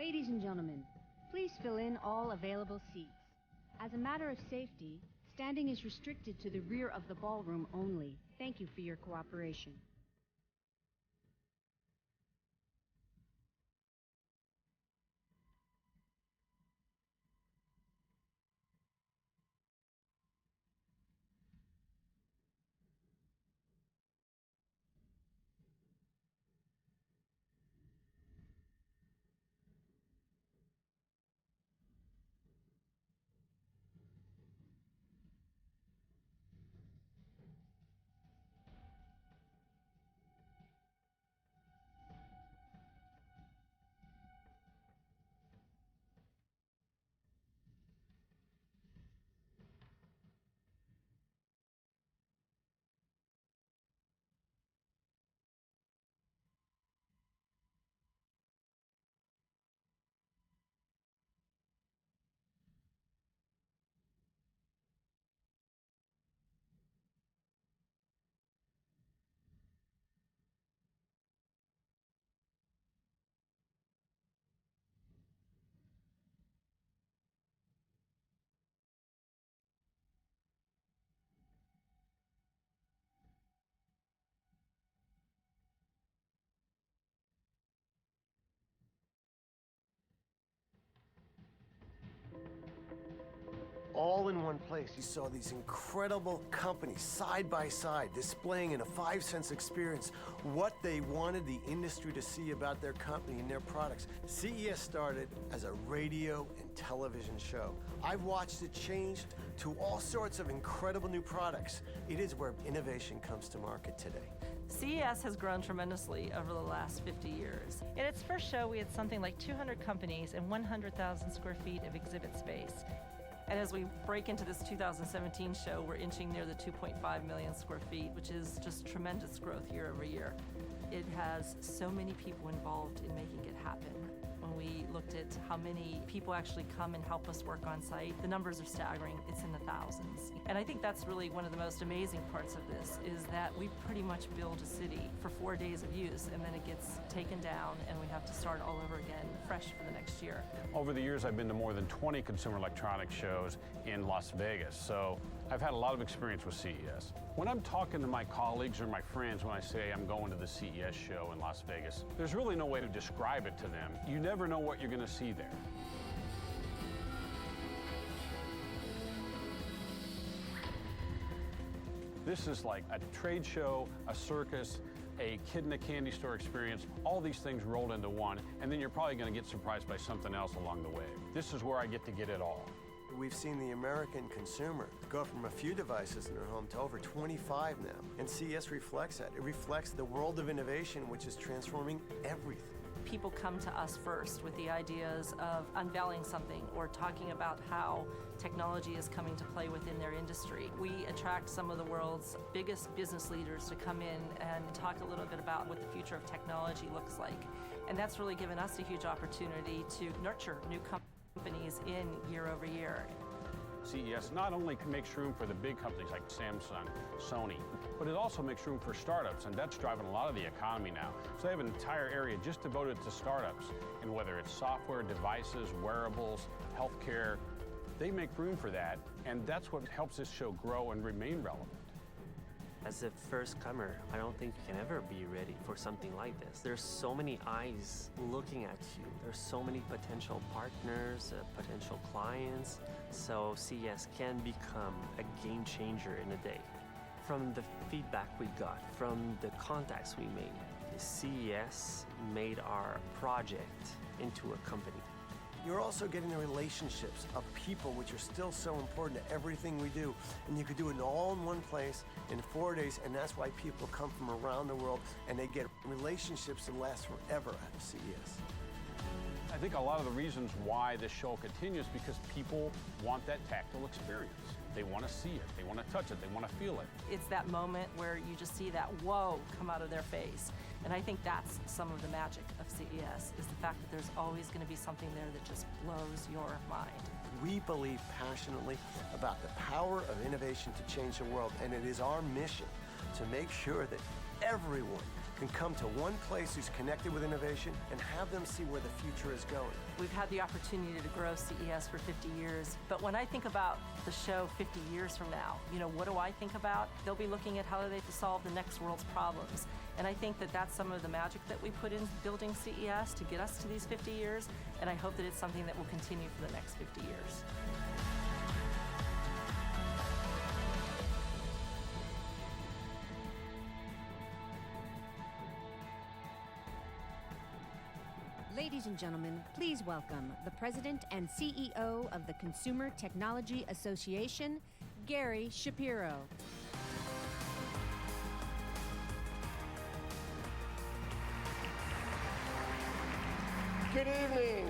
Ladies and gentlemen, please fill in all available seats. As a matter of safety, standing is restricted to the rear of the ballroom only. Thank you for your cooperation. All in one place, you saw these incredible companies side by side displaying in a five-sense experience what they wanted the industry to see about their company and their products. CES started as a radio and television show. I've watched it change to all sorts of incredible new products. It is where innovation comes to market today. CES has grown tremendously over the last 50 years. In its first show, we had something like 200 companies and 100,000 square feet of exhibit space. And as we break into this 2017 show, we're inching near the 2.5 million square feet, which is just tremendous growth year over year. It has so many people involved in making it happen. When we looked at how many people actually come and help us work on site, the numbers are staggering. It's in the thousands. And I think that's really one of the most amazing parts of this, is that we pretty much build a city for 4 days of use, and then it gets taken down, and we have to start all over again, fresh for the next year. Over the years, I've been to more than 20 consumer electronics shows in Las Vegas, so I've had a lot of experience with CES. When I'm talking to my colleagues or my friends when I say I'm going to the CES show in Las Vegas, there's really no way to describe it to them. You never know what you're going to see there. This is like a trade show, a circus, a kid in a candy store experience, all these things rolled into one, and then you're probably going to get surprised by something else along the way. This is where I get to get it all. We've seen the American consumer go from a few devices in their home to over 25 now. And CES reflects that. It reflects the world of innovation, which is transforming everything. People come to us first with the ideas of unveiling something or talking about how technology is coming to play within their industry. We attract some of the world's biggest business leaders to come in and talk a little bit about what the future of technology looks like. And that's really given us a huge opportunity to nurture new companies in year over year. CES not only makes room for the big companies like Samsung, Sony, but it also makes room for startups, and that's driving a lot of the economy now. So they have an entire area just devoted to startups, and whether it's software, devices, wearables, healthcare, they make room for that, and that's what helps this show grow and remain relevant. As a first comer, I don't think you can ever be ready for something like this. There's so many eyes looking at you. There's so many potential partners, potential clients. So CES can become a game changer in a day. From the feedback we got, from the contacts we made, CES made our project into a company. You're also getting the relationships of people, which are still so important to everything we do. And you could do it all in one place in 4 days, and that's why people come from around the world, and they get relationships that last forever out of CES. I think a lot of the reasons why this show continues because people want that tactile experience. They want to see it, they want to touch it, they want to feel it. It's that moment where you just see that whoa come out of their face. And I think that's some of the magic of CES, is the fact that there's always going to be something there that just blows your mind. We believe passionately about the power of innovation to change the world, and it is our mission to make sure that everyone can come to one place who's connected with innovation and have them see where the future is going. We've had the opportunity to grow CES for 50 years, but when I think about the show 50 years from now, what do I think about? They'll be looking at how they solve the next world's problems. And I think that that's some of the magic that we put in building CES to get us to these 50 years, and I hope that it's something that will continue for the next 50 years. Ladies and gentlemen, please welcome the President and CEO of the Consumer Technology Association, Gary Shapiro. Good evening,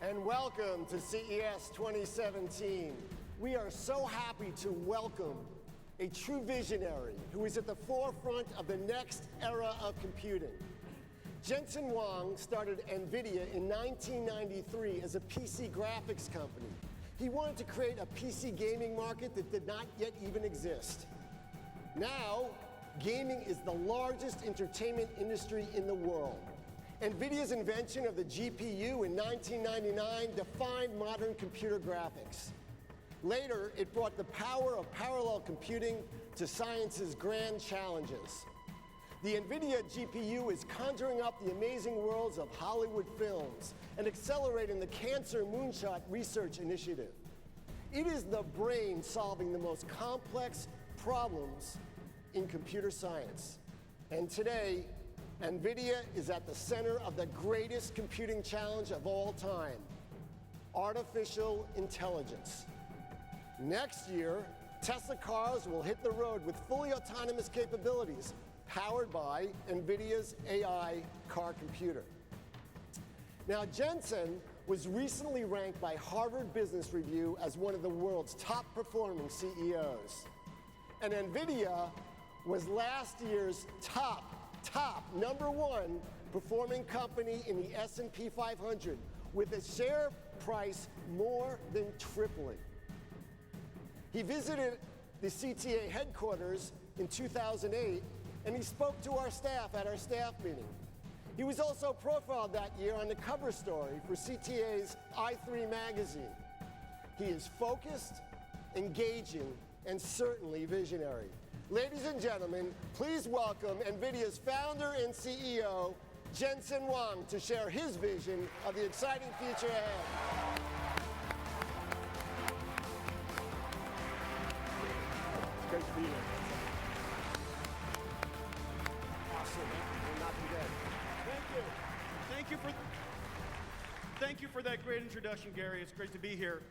and welcome to CES 2017. We are so happy to welcome a true visionary who is at the forefront of the next era of computing. Jensen Huang started Nvidia in 1993 as a PC graphics company. He wanted to create a PC gaming market that did not yet even exist. Now, gaming is the largest entertainment industry in the world. Nvidia's invention of the GPU in 1999 defined modern computer graphics. Later, it brought the power of parallel computing to science's grand challenges. The Nvidia GPU is conjuring up the amazing worlds of Hollywood films and accelerating the Cancer Moonshot Research Initiative. It is the brain solving the most complex problems in computer science. And today, Nvidia is at the center of the greatest computing challenge of all time: artificial intelligence. Next year, Tesla cars will hit the road with fully autonomous capabilities, powered by Nvidia's AI car computer. Now, Jensen was recently ranked by Harvard Business Review as one of the world's top-performing CEOs. And Nvidia was last year's top #1 performing company in the S&P 500, with a share price more than tripling. He visited the CTA headquarters in 2008, and he spoke to our staff at our staff meeting. He was also profiled that year on the cover story for CTA's i3 magazine. He is focused, engaging, and certainly visionary. Ladies and gentlemen, please welcome Nvidia's founder and CEO, Jensen Huang, to share his vision of the exciting future ahead. It's great to be here. Thank you for that great introduction, Gary. It's great to be here.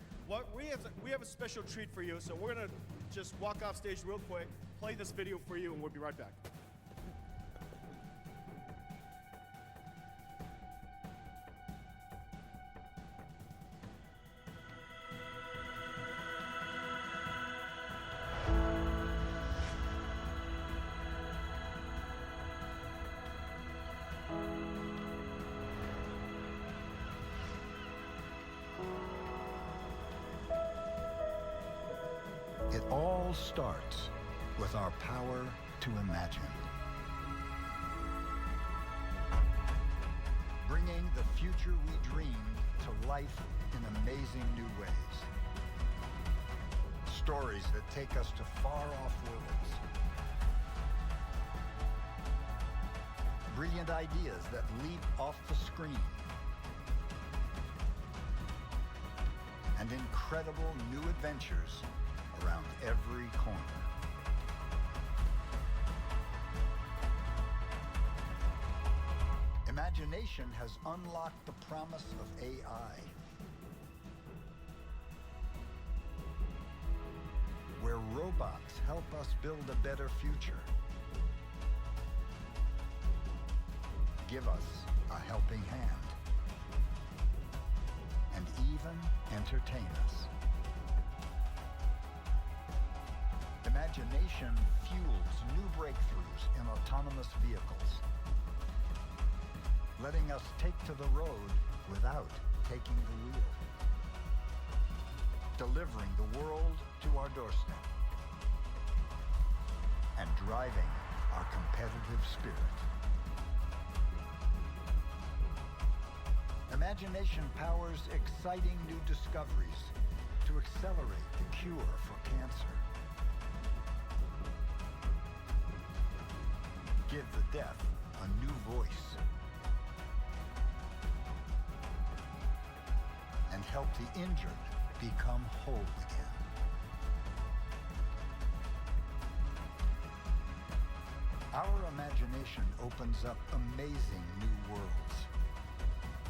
We have a special treat for you, so we're going to just walk off stage real quick, play this video for you, and we'll be right back. It all starts with our power to imagine. Bringing the future we dream to life in amazing new ways. Stories that take us to far-off worlds. Brilliant ideas that leap off the screen. And incredible new adventures around every corner. Imagination has unlocked the promise of AI, where robots help us build a better future, give us a helping hand, and even entertain us. Imagination fuels new breakthroughs in autonomous vehicles, letting us take to the road without taking the wheel, delivering the world to our doorstep. and driving our competitive spirit. Imagination powers exciting new discoveries to accelerate the cure for cancer. Give the deaf a new voice. And help the injured become whole again. Our imagination opens up amazing new worlds.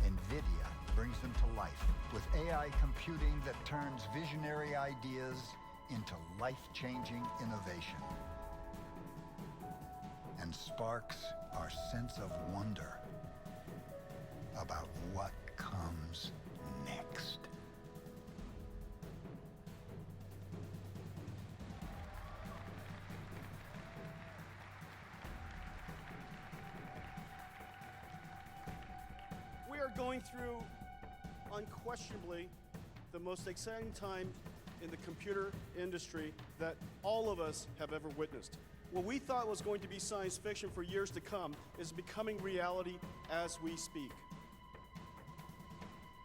Nvidia brings them to life with AI computing that turns visionary ideas into life-changing innovation and sparks our sense of wonder about what comes next. We are going through, unquestionably, the most exciting time in the computer industry that all of us have ever witnessed. What we thought was going to be science fiction for years to come is becoming reality as we speak.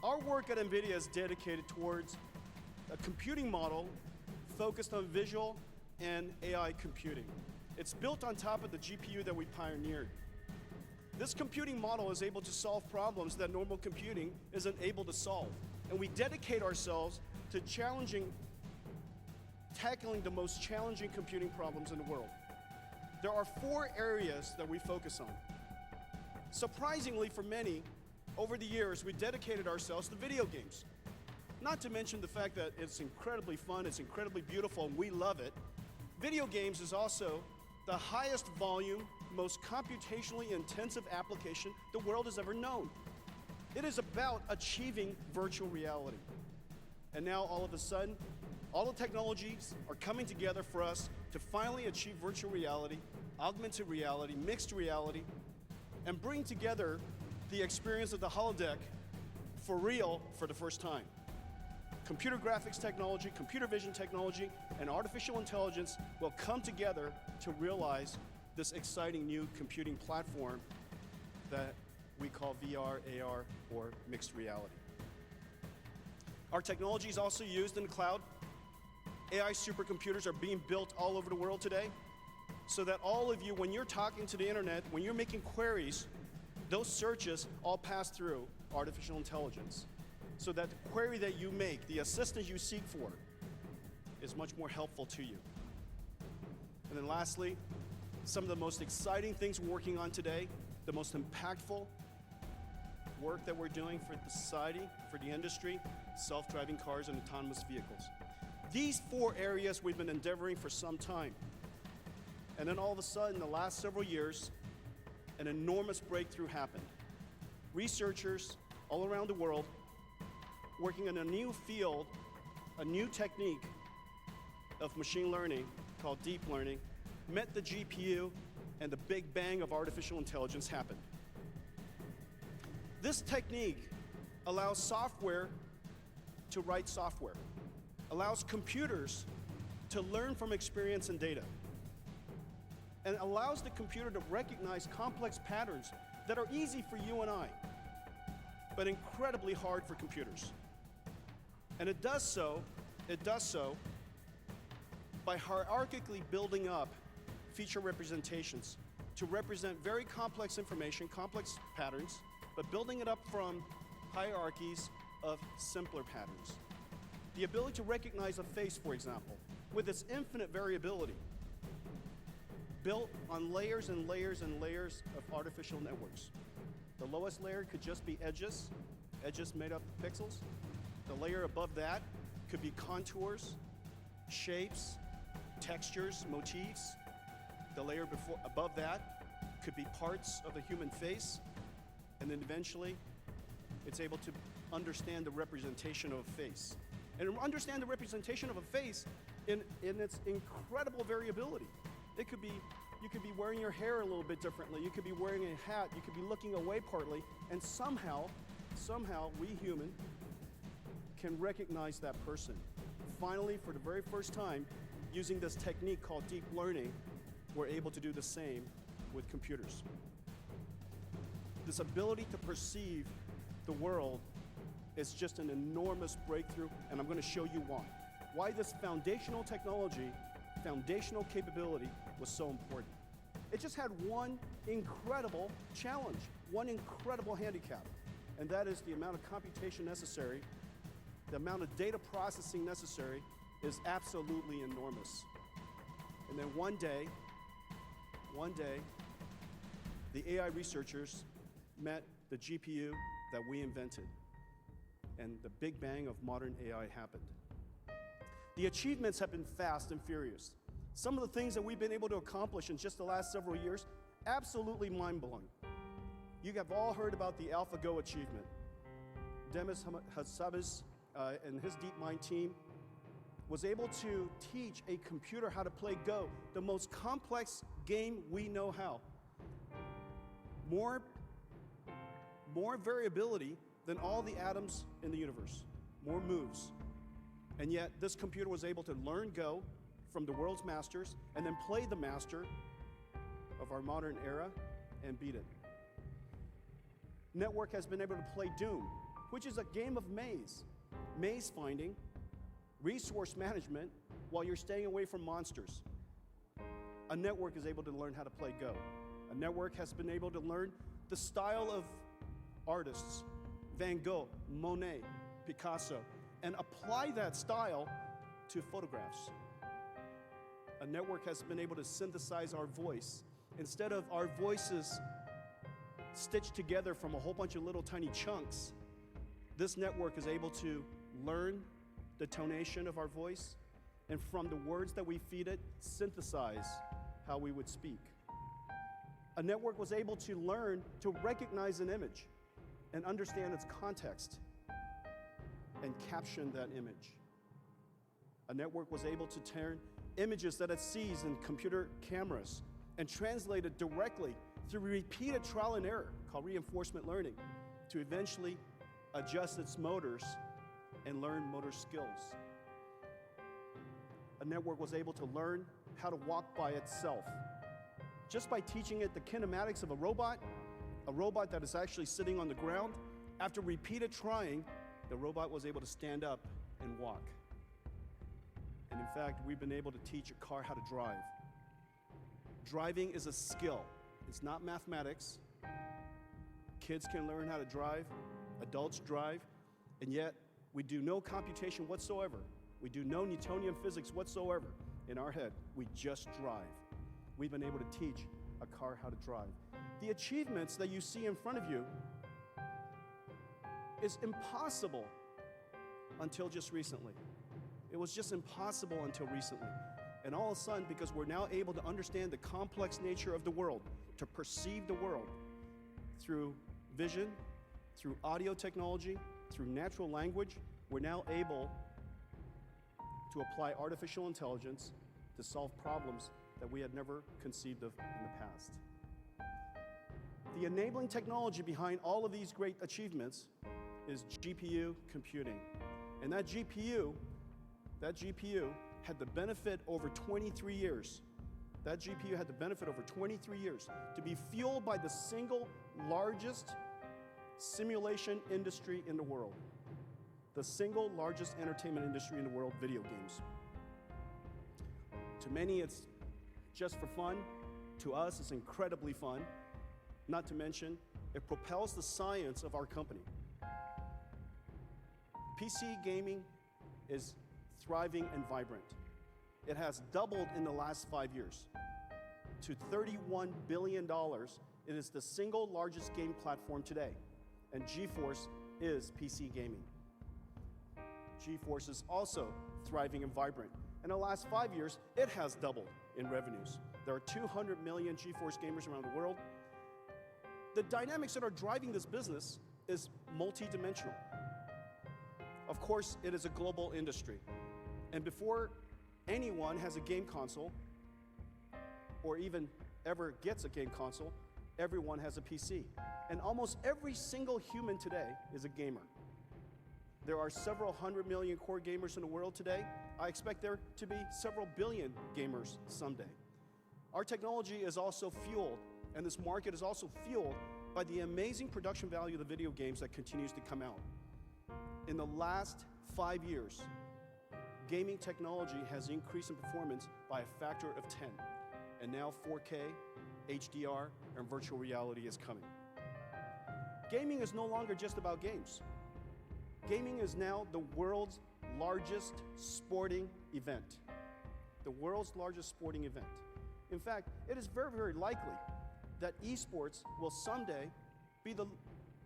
Our work at Nvidia is dedicated towards a computing model focused on visual and AI computing. It's built on top of the GPU that we pioneered. This computing model is able to solve problems that normal computing isn't able to solve. And we dedicate ourselves to tackling the most challenging computing problems in the world. There are 4 areas that we focus on. Surprisingly for many, over the years, we dedicated ourselves to video games. Not to mention the fact that it's incredibly fun, it's incredibly beautiful, and we love it. Video games is also the highest volume, most computationally intensive application the world has ever known. It is about achieving virtual reality. And now all of a sudden, all the technologies are coming together for us to finally achieve virtual reality, augmented reality, mixed reality, and bring together the experience of the holodeck for real for the first time. Computer graphics technology, computer vision technology, and artificial intelligence will come together to realize this exciting new computing platform that we call VR, AR, or mixed reality. Our technology is also used in the cloud. AI supercomputers are being built all over the world today, so that all of you, when you're talking to the internet, when you're making queries, those searches all pass through artificial intelligence, so that the query that you make, the assistance you seek for, is much more helpful to you. And then lastly, some of the most exciting things we're working on today, the most impactful work that we're doing for the society, for the industry, self-driving cars and autonomous vehicles. These 4 areas we've been endeavoring for some time. And then all of a sudden, the last several years, an enormous breakthrough happened. Researchers all around the world working in a new field, a new technique of machine learning called deep learning, met the GPU, and the big bang of artificial intelligence happened. This technique allows software to write software, allows computers to learn from experience and data, and allows the computer to recognize complex patterns that are easy for you and I, but incredibly hard for computers. And it does so by hierarchically building up feature representations to represent very complex information, complex patterns, but building it up from hierarchies of simpler patterns. The ability to recognize a face, for example, with its infinite variability, built on layers and layers and layers of artificial networks. The lowest layer could just be edges made up of pixels. The layer above that could be contours, shapes, textures, motifs. The layer above that could be parts of a human face. And then eventually, it's able to understand the representation of a face. And understand the representation of a face in its incredible variability. It could be, you could be wearing your hair a little bit differently. You could be wearing a hat. You could be looking away partly. And somehow, we human can recognize that person. Finally, for the very first time, using this technique called deep learning, we're able to do the same with computers. This ability to perceive the world is just an enormous breakthrough, and I'm going to show you why. Why this foundational technology, foundational capability was so important. It just had one incredible challenge, one incredible handicap, and that is the amount of computation necessary, the amount of data processing necessary is absolutely enormous. And then one day, the AI researchers met the GPU that we invented, and the big bang of modern AI happened. The achievements have been fast and furious. Some of the things that we've been able to accomplish in just the last several years, absolutely mind-blowing. You have all heard about the AlphaGo achievement. Demis Hassabis and his DeepMind team was able to teach a computer how to play Go, the most complex game we know how. More variability than all the atoms in the universe, more moves. And yet this computer was able to learn Go from the world's masters and then play the master of our modern era and beat it. Network has been able to play Doom, which is a game of maze finding, resource management, while you're staying away from monsters. A network is able to learn how to play Go. A network has been able to learn the style of artists, Van Gogh, Monet, Picasso, and apply that style to photographs. A network has been able to synthesize our voice. Instead of our voices stitched together from a whole bunch of little tiny chunks, this network is able to learn the tonation of our voice, and from the words that we feed it, synthesize how we would speak. A network was able to learn to recognize an image and understand its context and caption that image. A network was able to turn images that it sees in computer cameras and translate it directly through repeated trial and error, called reinforcement learning, to eventually adjust its motors and learn motor skills. A network was able to learn how to walk by itself, just by teaching it the kinematics of a robot that is actually sitting on the ground. After repeated trying, the robot was able to stand up and walk. And in fact, we've been able to teach a car how to drive. Driving is a skill. It's not mathematics. Kids can learn how to drive, adults drive, and yet we do no computation whatsoever. We do no Newtonian physics whatsoever in our head. We just drive. We've been able to teach a car how to drive. The achievements that you see in front of you is impossible until just recently. It was just impossible until recently. And all of a sudden, because we're now able to understand the complex nature of the world, to perceive the world through vision, through audio technology, through natural language, we're now able to apply artificial intelligence to solve problems that we had never conceived of in the past. The enabling technology behind all of these great achievements is GPU computing. And that GPU had the benefit over 23 years. That GPU had the benefit over 23 years to be fueled by the single largest simulation industry in the world. The single largest entertainment industry in the world, video games. To many, it's just for fun. To us, it's incredibly fun. Not to mention, it propels the science of our company. PC gaming is thriving and vibrant. It has doubled in the last 5 years to $31 billion. It is the single largest game platform today, and GeForce is PC gaming. GeForce is also thriving and vibrant. In the last 5 years, it has doubled in revenues. There are 200 million GeForce gamers around the world. The dynamics that are driving this business is multidimensional. Of course, it is a global industry. And before anyone has a game console, or even ever gets a game console, everyone has a PC. And almost every single human today is a gamer. There are several 100 million core gamers in the world today. I expect there to be several billion gamers someday. Our technology is also fueled, and this market is also fueled by the amazing production value of the video games that continues to come out. In the last 5 years, gaming technology has increased in performance by a factor of 10. And now 4K, HDR, and virtual reality is coming. Gaming is no longer just about games. Gaming is now the world's largest sporting event. The world's largest sporting event. In fact, it is very, very likely that esports will someday be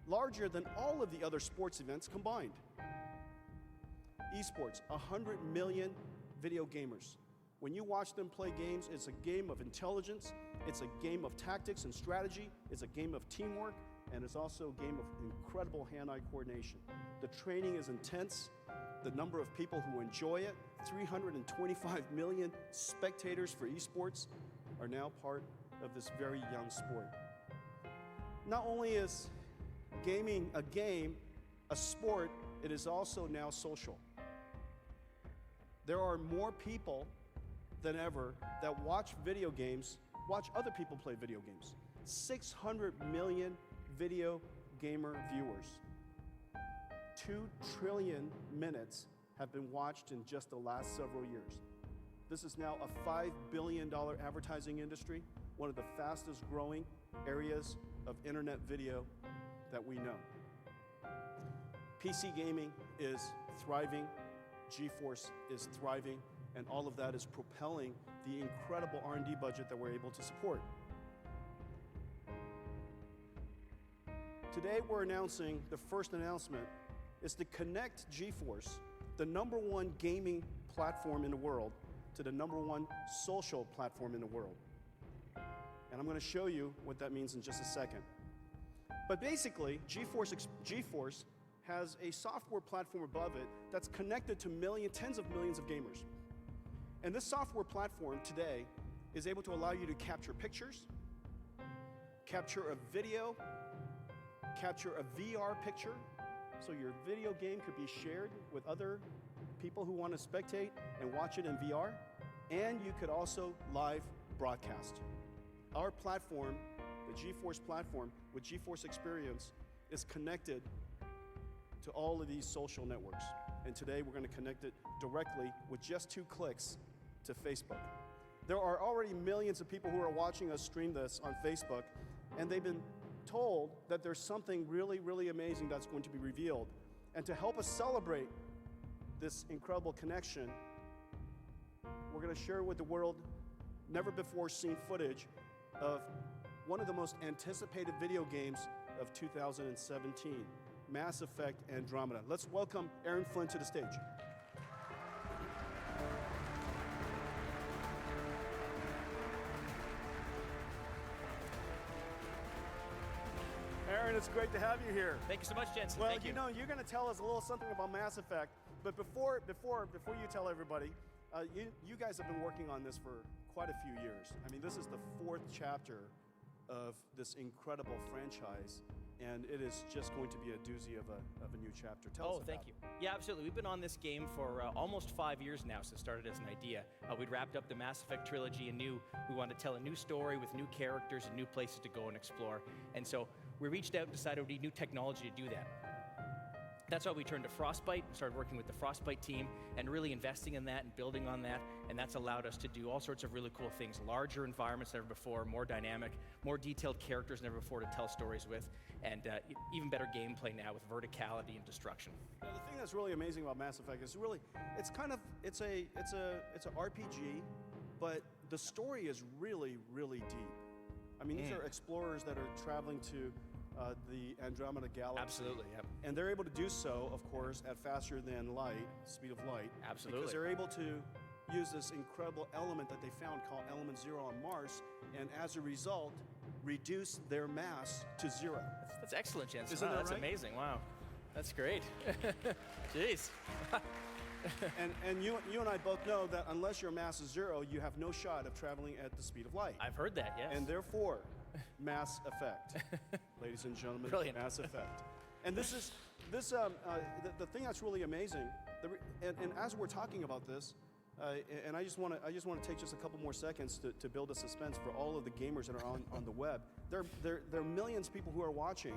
larger than all of the other sports events combined. Esports, 100 million video gamers. When you watch them play games, it's a game of intelligence, it's a game of tactics and strategy, it's a game of teamwork, and it's also a game of incredible hand-eye coordination. The training is intense, the number of people who enjoy it, 325 million spectators for esports are now part of this very young sport. Not only is gaming a game, a sport, it is also now social. There are more people than ever that watch video games, watch other people play video games. 600 million video gamer viewers. 2 trillion minutes have been watched in just the last several years. This is now a $5 billion advertising industry, one of the fastest growing areas of internet video that we know. PC gaming is thriving, GeForce is thriving, and all of that is propelling the incredible R&D budget that we're able to support. Today we're announcing, the first announcement is to connect GeForce, the #1 gaming platform in the world, to the #1 social platform in the world. And I'm going to show you what that means in just a second. But basically, GeForce has a software platform above it that's connected to tens of millions of gamers. And this software platform today is able to allow you to capture pictures, capture a video, capture a VR picture, so your video game could be shared with other people who want to spectate and watch it in VR, and you could also live broadcast. Our platform, the GeForce platform with GeForce Experience, is connected to all of these social networks. And today we're going to connect it directly with just 2 clicks to Facebook. There are already millions of people who are watching us stream this on Facebook, and they've been told that there's something really, really amazing that's going to be revealed. And to help us celebrate this incredible connection, we're going to share with the world never before seen footage of one of the most anticipated video games of 2017, Mass Effect Andromeda. Let's welcome Aaron Flynn to the stage. Aaron, it's great to have you here. Thank you so much, Jensen. Well, Thank you. you know, you're going to tell us a little something about Mass Effect, but before you tell everybody, you guys have been working on this for quite a few years. I mean, this is the 4th chapter of this incredible franchise, and it is just going to be a doozy of a new chapter. Tell us about thank you. Yeah, absolutely. We've been on this game for almost 5 years now, since it started as an idea. We'd wrapped up the Mass Effect trilogy and knew we wanted to tell a new story with new characters and new places to go and explore. And so we reached out and decided we need new technology to do that. That's why we turned to Frostbite, started working with the Frostbite team and really investing in that and building on that. And that's allowed us to do all sorts of really cool things, larger environments than ever before, more dynamic, more detailed characters than ever before to tell stories with, and even better gameplay now with verticality and destruction. Now, the thing that's really amazing about Mass Effect is it's an RPG, but the story is really, really deep. I mean, these are explorers that are traveling to the Andromeda Galaxy. Absolutely, yep. And they're able to do so, of course, at faster than light, speed of light. Absolutely. Because they're able to use this incredible element that they found called Element 0 on Mars, and as a result, reduce their mass to 0. That's excellent, Jensen. Isn't wow, that that's right? amazing. Wow. That's great. Jeez. and you and I both know that unless your mass is 0, you have no shot of traveling at the speed of light. I've heard that, yes. And therefore, Mass Effect, ladies and gentlemen. Brilliant. Mass Effect. And this is the thing that's really amazing. And as we're talking about this, and I just want to take just a couple more seconds to build a suspense for all of the gamers that are on the web. There are millions of people who are watching,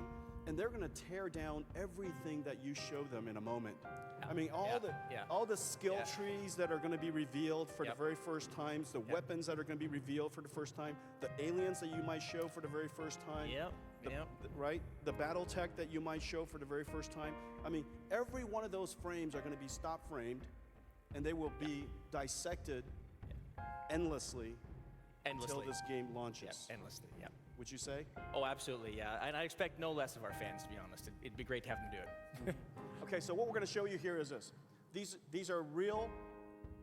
and they're going to tear down everything that you show them in a moment. I mean, all the skill trees that are going to be revealed for the very first times, the weapons that are going to be revealed for the first time, the aliens that you might show for the very first time. Right? The battle tech that you might show for the very first time. I mean, every one of those frames are going to be stop framed, and they will be dissected endlessly until this game launches. Endlessly, yeah. Would you say? Oh, absolutely, yeah. And I expect no less of our fans, to be honest. It'd be great to have them do it. Okay, so what we're going to show you here is this. These are real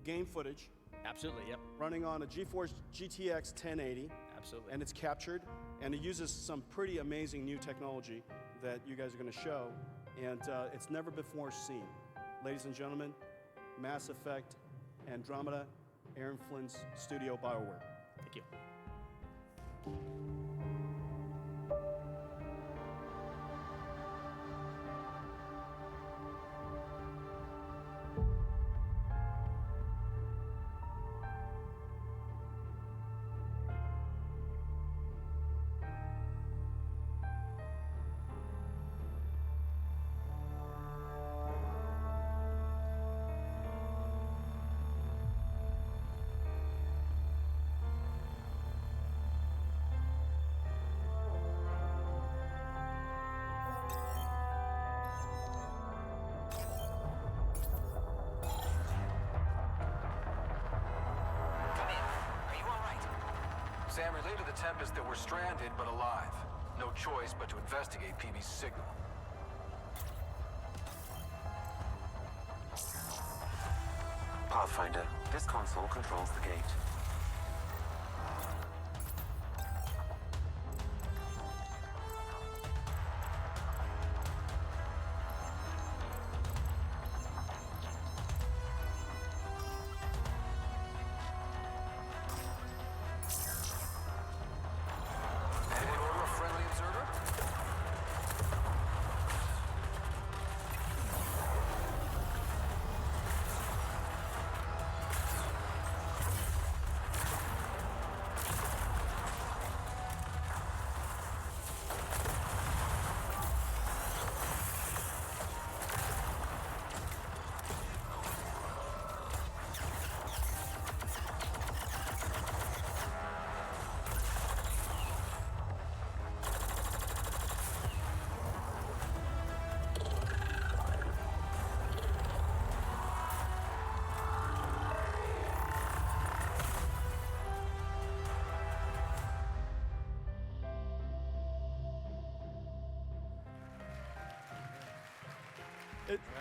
game footage. Absolutely, yep. Running on a GeForce GTX 1080. Absolutely. And it's captured, and it uses some pretty amazing new technology that you guys are going to show, and it's never before seen. Ladies and gentlemen, Mass Effect Andromeda, Aaron Flynn's studio, BioWare. Thank you. Sam relayed to the Tempest that we're stranded but alive. No choice but to investigate PB's signal. Pathfinder, this console controls the gate.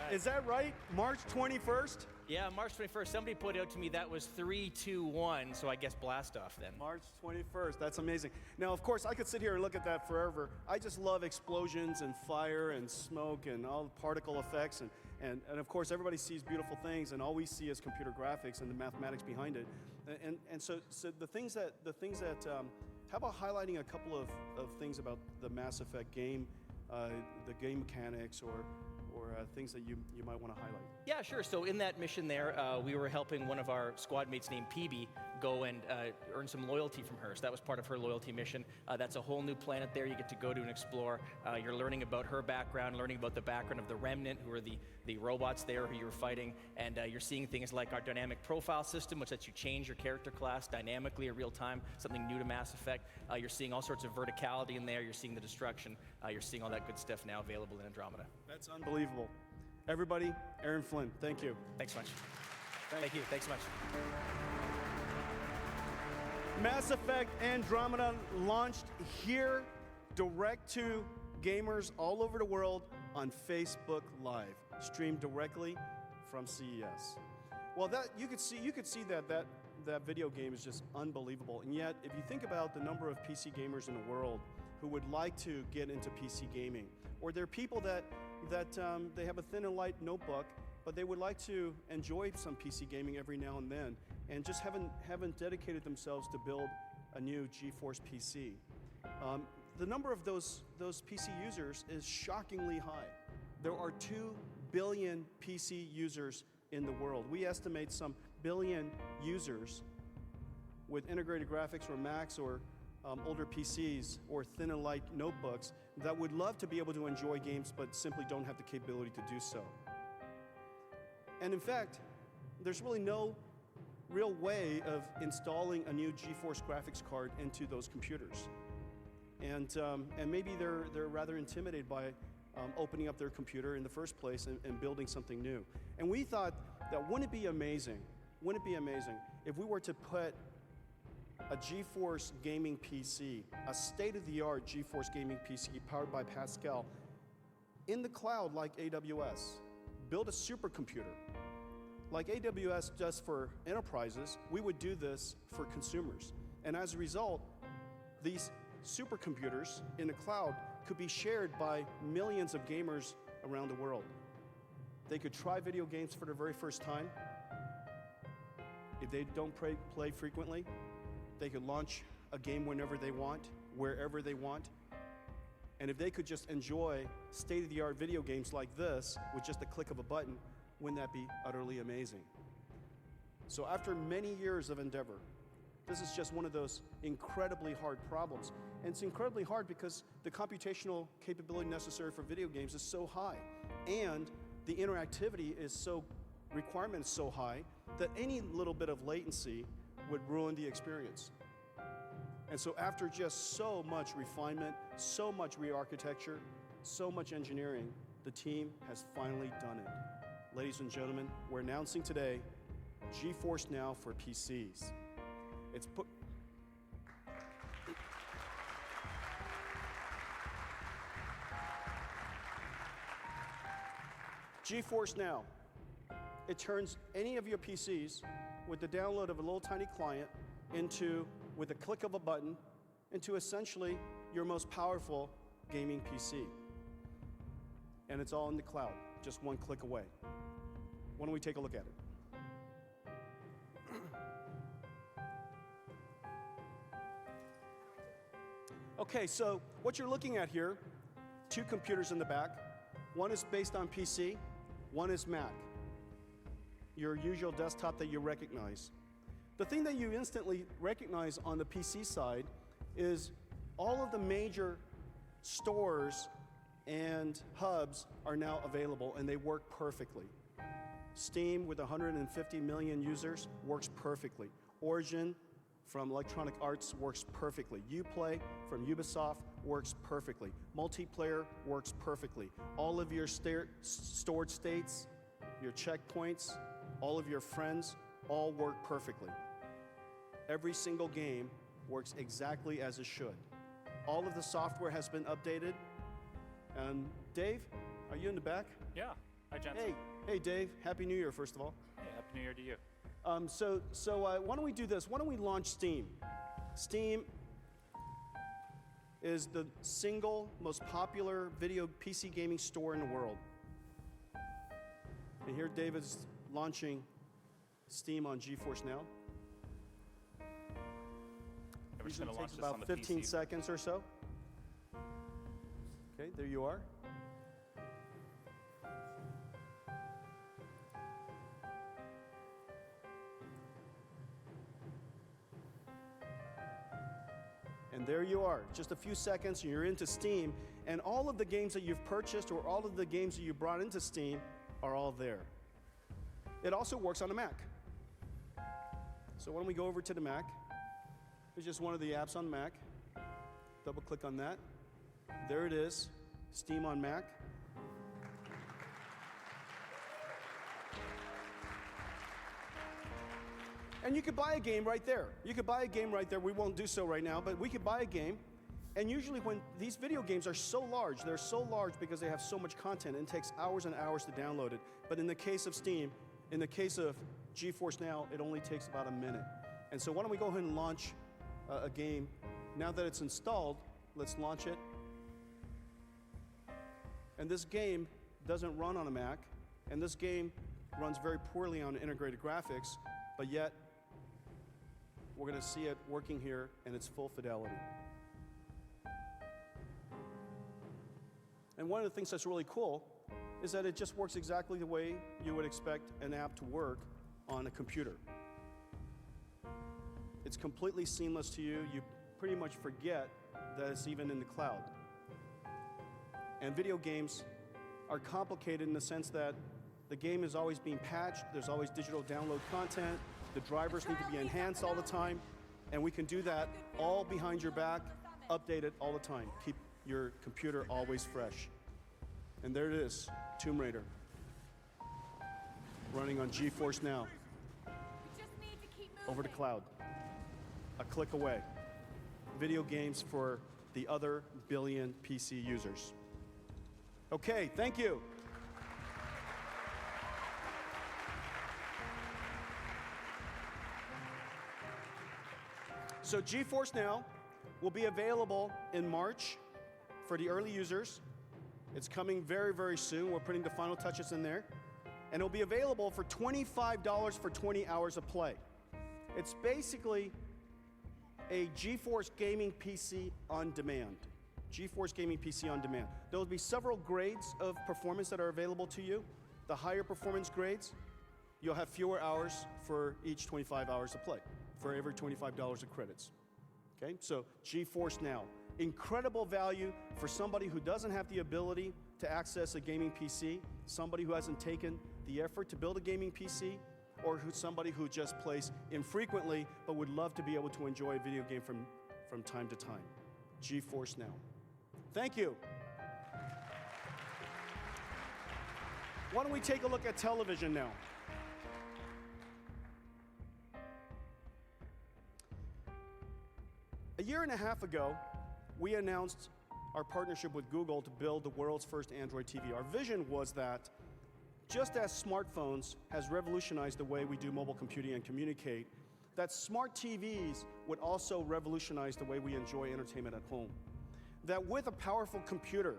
Is that right? March 21st? Yeah, March 21st. Somebody pointed out to me that was 3, 2, 1, so I guess blast off then. March 21st. That's amazing. Now, of course, I could sit here and look at that forever. I just love explosions and fire and smoke and all the particle effects. And of course, everybody sees beautiful things, and all we see is computer graphics and the mathematics behind it. And so the things that how about highlighting a couple of things about the Mass Effect game, the game mechanics, or things that you might want to highlight? Yeah, sure. So in that mission there, we were helping one of our squad mates named PB go and earn some loyalty from her. So that was part of her loyalty mission. That's a whole new planet there you get to go to and explore. You're learning about her background, learning about the background of the Remnant, who are the robots there who you're fighting. And you're seeing things like our dynamic profile system, which lets you change your character class dynamically in real time, something new to Mass Effect. You're seeing all sorts of verticality in there. You're seeing the destruction. You're seeing all that good stuff now available in Andromeda. That's unbelievable. Everybody, Aaron Flynn, thank you. Thanks so much. Thank you. Thanks so much. Mass Effect Andromeda launched here, direct to gamers all over the world on Facebook Live, streamed directly from CES. Well, that you could see that video game is just unbelievable. And yet, if you think about the number of PC gamers in the world who would like to get into PC gaming, or there are people that they have a thin and light notebook, but they would like to enjoy some PC gaming every now and then, and just haven't dedicated themselves to build a new GeForce PC. The number of those PC users is shockingly high. There are 2 billion PC users in the world. We estimate some billion users with integrated graphics or Macs or older PCs or thin and light notebooks that would love to be able to enjoy games but simply don't have the capability to do so. And in fact, there's really no real way of installing a new GeForce graphics card into those computers. And maybe they're rather intimidated by opening up their computer in the first place and building something new. And we thought that wouldn't it be amazing if we were to put a GeForce gaming PC, a state-of-the-art GeForce gaming PC powered by Pascal, in the cloud like AWS, build a supercomputer. Like AWS does for enterprises, we would do this for consumers. And as a result, these supercomputers in the cloud could be shared by millions of gamers around the world. They could try video games for the very first time. If they don't play frequently, they could launch a game whenever they want, wherever they want. And if they could just enjoy state-of-the-art video games like this with just a click of a button, wouldn't that be utterly amazing? So after many years of endeavor, this is just one of those incredibly hard problems. And it's incredibly hard because the computational capability necessary for video games is so high. And the interactivity requirement is so high that any little bit of latency would ruin the experience. And so after just so much refinement, so much re-architecture, so much engineering, the team has finally done it. Ladies and gentlemen, we're announcing today GeForce Now for PCs. GeForce Now. It turns any of your PCs with the download of a little tiny client with a click of a button, into essentially your most powerful gaming PC. And it's all in the cloud, just one click away. Why don't we take a look at it? Okay, so what you're looking at here, two computers in the back. One is based on PC, one is Mac, your usual desktop that you recognize. The thing that you instantly recognize on the PC side is all of the major stores and hubs are now available, and they work perfectly. Steam, with 150 million users, works perfectly. Origin from Electronic Arts works perfectly. Uplay from Ubisoft works perfectly. Multiplayer works perfectly. All of your stored states, your checkpoints, all of your friends, all work perfectly. Every single game works exactly as it should. All of the software has been updated. Dave, are you in the back? Yeah. Hi, Jensen. Hey, Dave. Happy New Year, first of all. Hey, Happy New Year to you. Why don't we do this? Why don't we launch Steam? Steam is the single most popular video PC gaming store in the world. And here David's launching Steam on GeForce Now. Usually takes about 15 seconds or so. Okay, there you are. And there you are, just a few seconds and you're into Steam, and all of the games that you've purchased or all of the games that you brought into Steam are all there. It also works on a Mac. So why don't we go over to the Mac? It's just one of the apps on Mac. Double click on that. There it is, Steam on Mac. And you could buy a game right there. You could buy a game right there. We won't do so right now, but we could buy a game. And usually when these video games are so large, they're so large because they have so much content, and it takes hours and hours to download it. But in the case of Steam, in the case of GeForce Now, it only takes about a minute. And so why don't we go ahead and launch a game. Now that it's installed, let's launch it. And this game doesn't run on a Mac, and this game runs very poorly on integrated graphics, but yet we're going to see it working here in its full fidelity. And one of the things that's really cool is that it just works exactly the way you would expect an app to work on a computer. It's completely seamless to you. You pretty much forget that it's even in the cloud. And video games are complicated in the sense that the game is always being patched, there's always digital download content, the drivers need to be enhanced all the time, and we can do that all behind your back, update it all the time. Keep your computer always fresh. And there it is, Tomb Raider, running on GeForce Now, over the cloud, a click away. Video games for the other billion PC users. Okay, thank you. So GeForce Now will be available in March for the early users. It's coming very, very soon. We're putting the final touches in there. And it'll be available for $25 for 20 hours of play. It's basically a GeForce gaming PC on demand. GeForce gaming PC on demand. There will be several grades of performance that are available to you. The higher performance grades, you'll have fewer hours for each 25 hours of play, for every $25 of credits. Okay, so GeForce Now. Incredible value for somebody who doesn't have the ability to access a gaming PC, somebody who hasn't taken the effort to build a gaming PC, or somebody who just plays infrequently but would love to be able to enjoy a video game from time to time. GeForce Now. Thank you. Why don't we take a look at television now? A year and a half ago, we announced our partnership with Google to build the world's first Android TV. Our vision was that just as smartphones has revolutionized the way we do mobile computing and communicate, that smart TVs would also revolutionize the way we enjoy entertainment at home. That with a powerful computer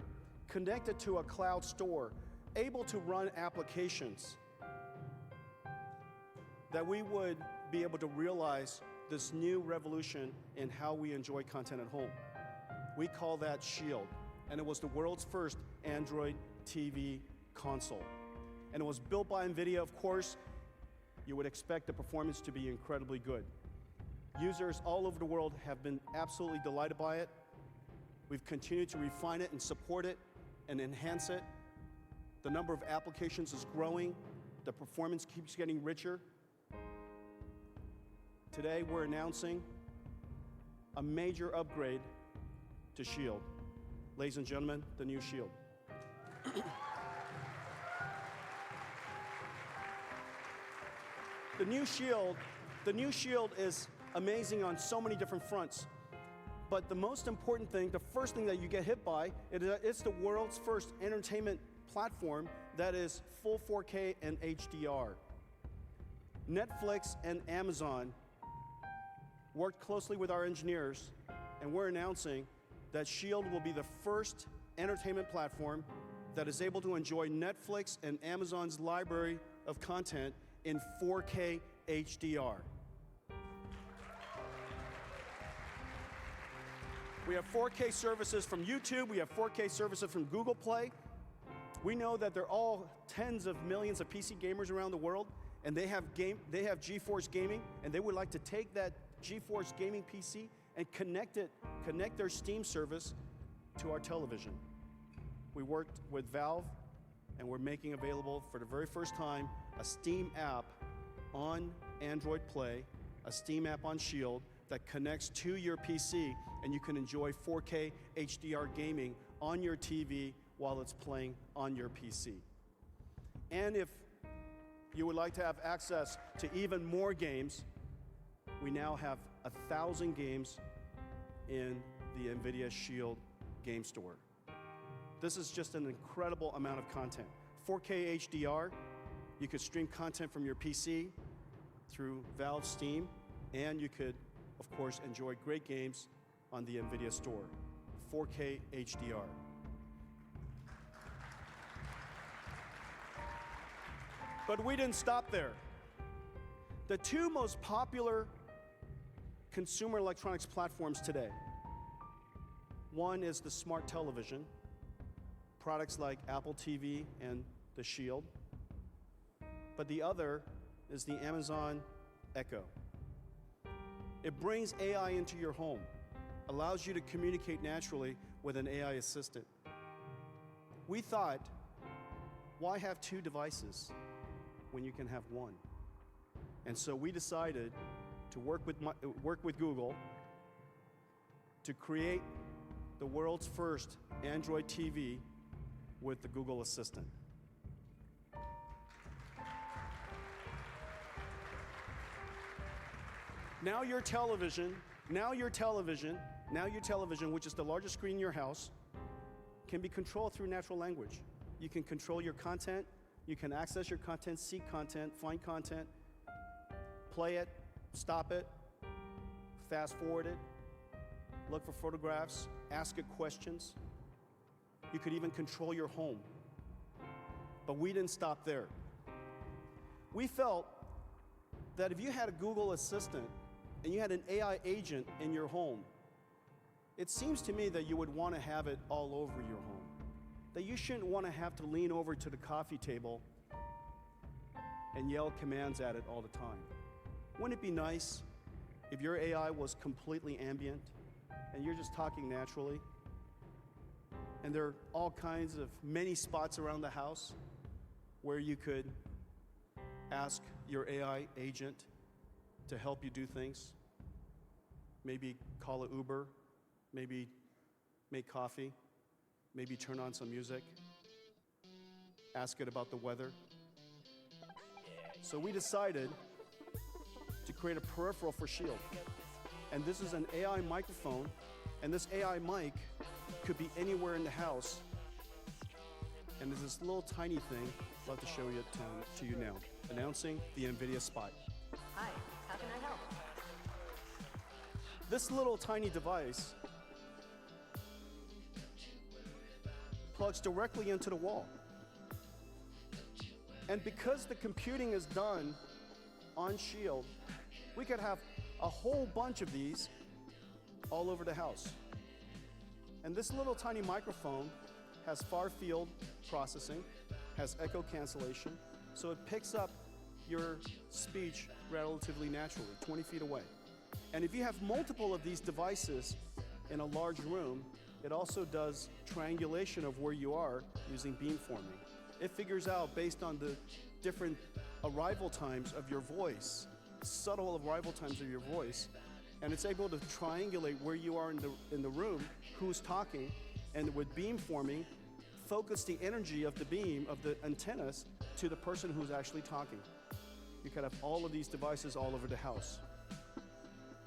connected to a cloud store, able to run applications, that we would be able to realize this new revolution in how we enjoy content at home. We call that Shield, and it was the world's first Android TV console. And it was built by Nvidia, of course. You would expect the performance to be incredibly good. Users all over the world have been absolutely delighted by it. We've continued to refine it and support it and enhance it. The number of applications is growing. The performance keeps getting richer. Today, we're announcing a major upgrade to Shield. Ladies and gentlemen, the new Shield. The new Shield is amazing on so many different fronts. But the most important thing, the first thing that you get hit by, it's the world's first entertainment platform that is full 4K and HDR. Netflix and Amazon worked closely with our engineers, and we're announcing that Shield will be the first entertainment platform that is able to enjoy Netflix and Amazon's library of content in 4K HDR. We have 4K services from YouTube, we have 4K services from Google Play. We know that there are all tens of millions of PC gamers around the world, and they have GeForce Gaming, and they would like to take that GeForce Gaming PC and connect their Steam service to our television. We worked with Valve, and we're making available for the very first time a Steam app on Android Play, a Steam app on Shield that connects to your PC, and you can enjoy 4K HDR gaming on your TV while it's playing on your PC. And if you would like to have access to even more games, we now have 1,000 games in the Nvidia Shield game store. This is just an incredible amount of content. 4K HDR, you could stream content from your PC through Valve Steam, and you could, of course, enjoy great games on the Nvidia store. 4K HDR. But we didn't stop there. The two most popular consumer electronics platforms today, one is the smart television, products like Apple TV and the Shield. But the other is the Amazon Echo. It brings AI into your home, allows you to communicate naturally with an AI assistant. We thought, why have two devices when you can have one? And so we decided to work with Google to create the world's first Android TV with the Google Assistant. Now your television, which is the largest screen in your house, can be controlled through natural language. You can control your content, you can access your content, seek content, find content, play it, stop it, fast forward it, look for photographs, ask it questions. You could even control your home. But we didn't stop there. We felt that if you had a Google Assistant and you had an AI agent in your home, it seems to me that you would want to have it all over your home. That you shouldn't want to have to lean over to the coffee table and yell commands at it all the time. Wouldn't it be nice if your AI was completely ambient and you're just talking naturally? And there are all kinds of many spots around the house where you could ask your AI agent to help you do things. Maybe call an Uber, maybe make coffee, maybe turn on some music, ask it about the weather. So we decided to create a peripheral for Shield. And this is an AI microphone, and this AI mic could be anywhere in the house. And there's this little tiny thing I'd love to show you to you now, announcing the Nvidia Spot. Hi, how can I help? This little tiny device plugs directly into the wall. And because the computing is done on Shield, we could have a whole bunch of these all over the house. And this little tiny microphone has far field processing, has echo cancellation, so it picks up your speech relatively naturally, 20 feet away. And if you have multiple of these devices in a large room, it also does triangulation of where you are using beamforming. It figures out, based on the different arrival times of your voice, subtle arrival times of your voice, and it's able to triangulate where you are in the room, who's talking, and with beamforming, focus the energy of the beam, of the antennas, to the person who's actually talking. You could have all of these devices all over the house,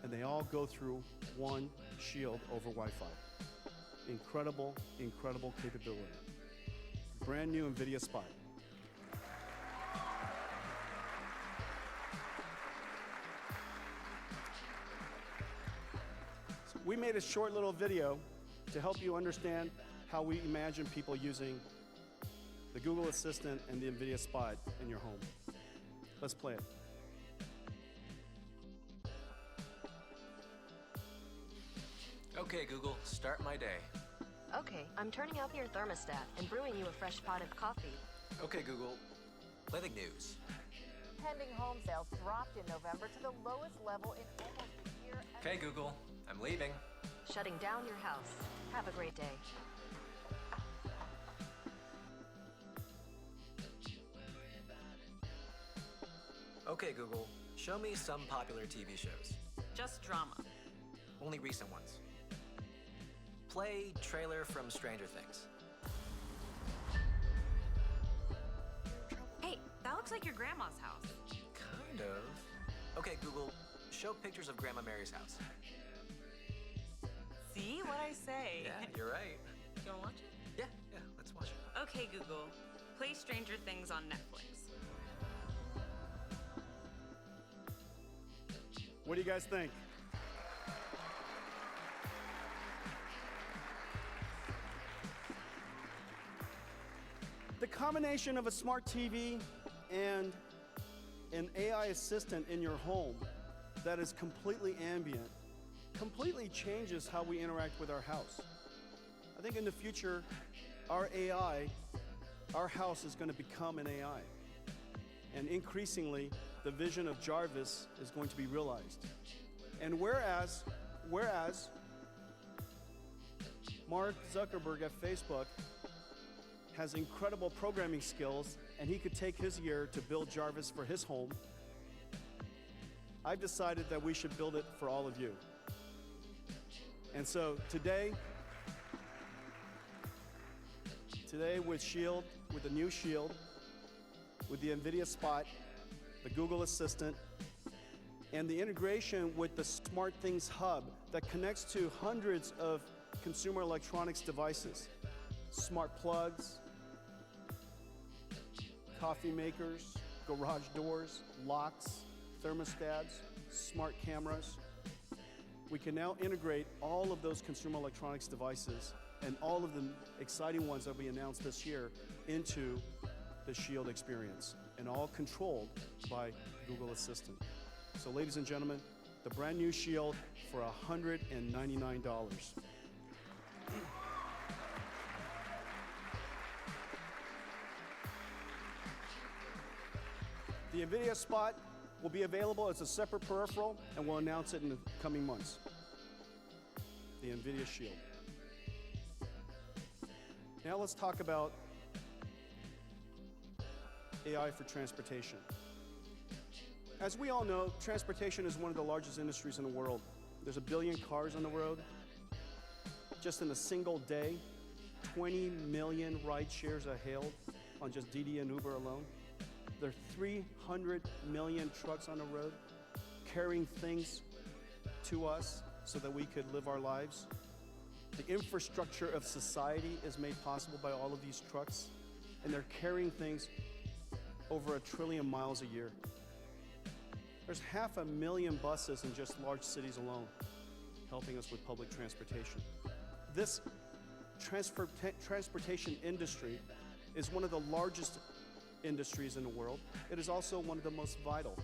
and they all go through one Shield over Wi-Fi. Incredible, incredible capability. Brand new Nvidia Spot. So we made a short little video to help you understand how we imagine people using the Google Assistant and the Nvidia Spot in your home. Let's play it. Okay, Google, start my day. Okay, I'm turning up your thermostat and brewing you a fresh pot of coffee. Okay, Google, play the news. Pending home sales dropped in November to the lowest level in almost a year. Okay, Google, I'm leaving. Shutting down your house. Have a great day. Okay, Google, show me some popular TV shows. Just drama. Only recent ones. Play trailer from Stranger Things. Hey, that looks like your grandma's house. Kind of. Okay, Google, show pictures of Grandma Mary's house. See what I say? Yeah, you're right. You wanna watch it? Yeah, let's watch it. Okay, Google, play Stranger Things on Netflix. What do you guys think? The combination of a smart TV and an AI assistant in your home that is completely ambient completely changes how we interact with our house. I think in the future, our AI, our house is going to become an AI. And increasingly, the vision of Jarvis is going to be realized. And whereas Mark Zuckerberg at Facebook has incredible programming skills, and he could take his year to build Jarvis for his home, I've decided that we should build it for all of you. And so today with Shield, with the new Shield, with the Nvidia Spot, the Google Assistant, and the integration with the SmartThings Hub that connects to hundreds of consumer electronics devices, smart plugs, coffee makers, garage doors, locks, thermostats, smart cameras. We can now integrate all of those consumer electronics devices and all of the exciting ones that we announced this year into the Shield experience, and all controlled by Google Assistant. So ladies and gentlemen, the brand new Shield for $199. The Nvidia Spot will be available as a separate peripheral, and we'll announce it in the coming months. The Nvidia Shield. Now let's talk about AI for transportation. As we all know, transportation is one of the largest industries in the world. There's 1 billion cars on the road. Just in a single day, 20 million ride shares are hailed on just Didi and Uber alone. There are 300 million trucks on the road carrying things to us so that we could live our lives. The infrastructure of society is made possible by all of these trucks, and they're carrying things over 1 trillion miles a year. There's 500,000 buses in just large cities alone, helping us with public transportation. This transportation industry is one of the largest industries in the world. It is also one of the most vital.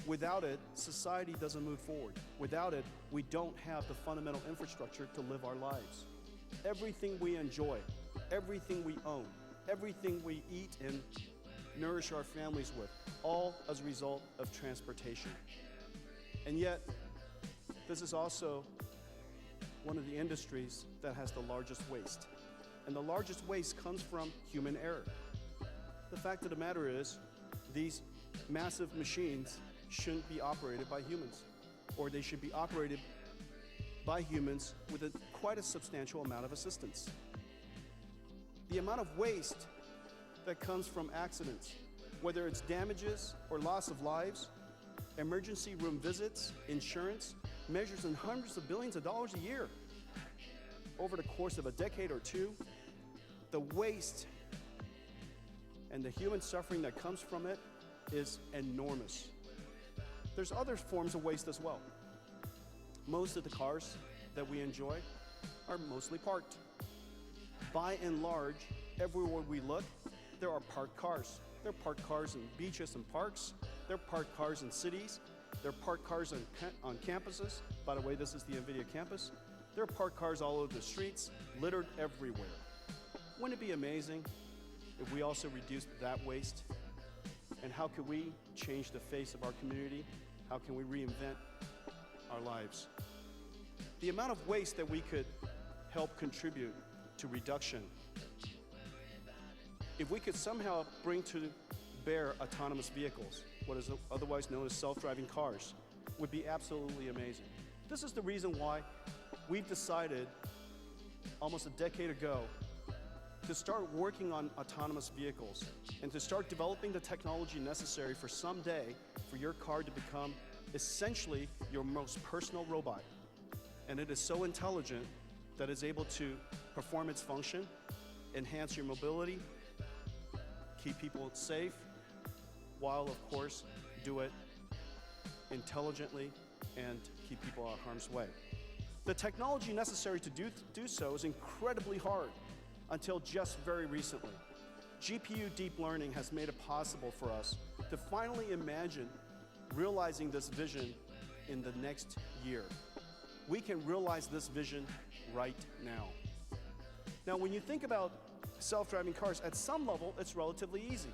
Without it, society doesn't move forward. Without it, we don't have the fundamental infrastructure to live our lives. Everything we enjoy, everything we own, everything we eat and nourish our families with, all as a result of transportation. And yet, this is also one of the industries that has the largest waste. And the largest waste comes from human error. The fact of the matter is, these massive machines shouldn't be operated by humans, or they should be operated by humans with quite a substantial amount of assistance. The amount of waste that comes from accidents, whether it's damages or loss of lives, emergency room visits, insurance, measures in hundreds of billions of dollars a year. Over the course of a decade or two, the waste and the human suffering that comes from it is enormous. There's other forms of waste as well. Most of the cars that we enjoy are mostly parked. By and large, everywhere we look, there are parked cars. There are parked cars in beaches and parks. There are parked cars in cities. There are parked cars on campuses. By the way, this is the Nvidia campus. There are parked cars all over the streets, littered everywhere. Wouldn't it be amazing if we also reduced that waste? And how could we change the face of our community? How can we reinvent our lives? The amount of waste that we could help contribute to reduction, if we could somehow bring to bear autonomous vehicles, what is otherwise known as self-driving cars, would be absolutely amazing. This is the reason why we've decided almost a decade ago to start working on autonomous vehicles and to start developing the technology necessary for someday for your car to become essentially your most personal robot. And it is so intelligent that it's able to perform its function, enhance your mobility, keep people safe, while of course do it intelligently and keep people out of harm's way. The technology necessary to do so is incredibly hard until just very recently. GPU deep learning has made it possible for us to finally imagine realizing this vision in the next year. We can realize this vision right now. Now, when you think about self-driving cars, at some level, it's relatively easy.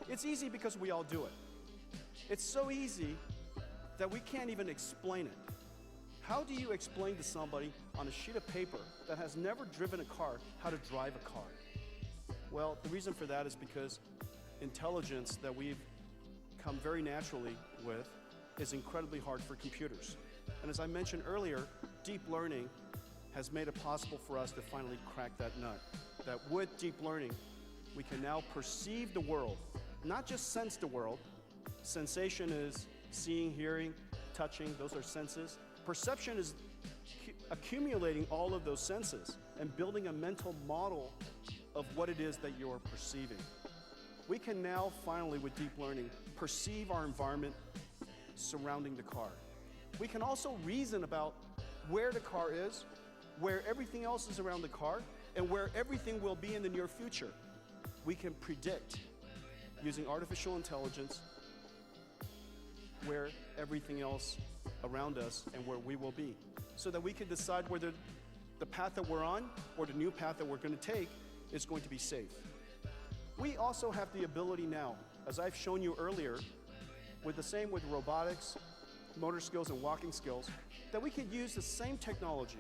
It's easy because we all do it. It's so easy that we can't even explain it. How do you explain to somebody on a sheet of paper that has never driven a car how to drive a car? Well, the reason for that is because intelligence that we've come very naturally with is incredibly hard for computers. And as I mentioned earlier, deep learning has made it possible for us to finally crack that nut. That with deep learning, we can now perceive the world, not just sense the world. Sensation is seeing, hearing, touching, those are senses. Perception is accumulating all of those senses and building a mental model of what it is that you're perceiving. We can now finally, with deep learning, perceive our environment surrounding the car. We can also reason about where the car is, where everything else is around the car, and where everything will be in the near future. We can predict, using artificial intelligence, where everything else around us and where we will be, so that we can decide whether the path that we're on or the new path that we're going to take is going to be safe. We also have the ability now, as I've shown you earlier, with the same with robotics, motor skills, and walking skills, that we could use the same technology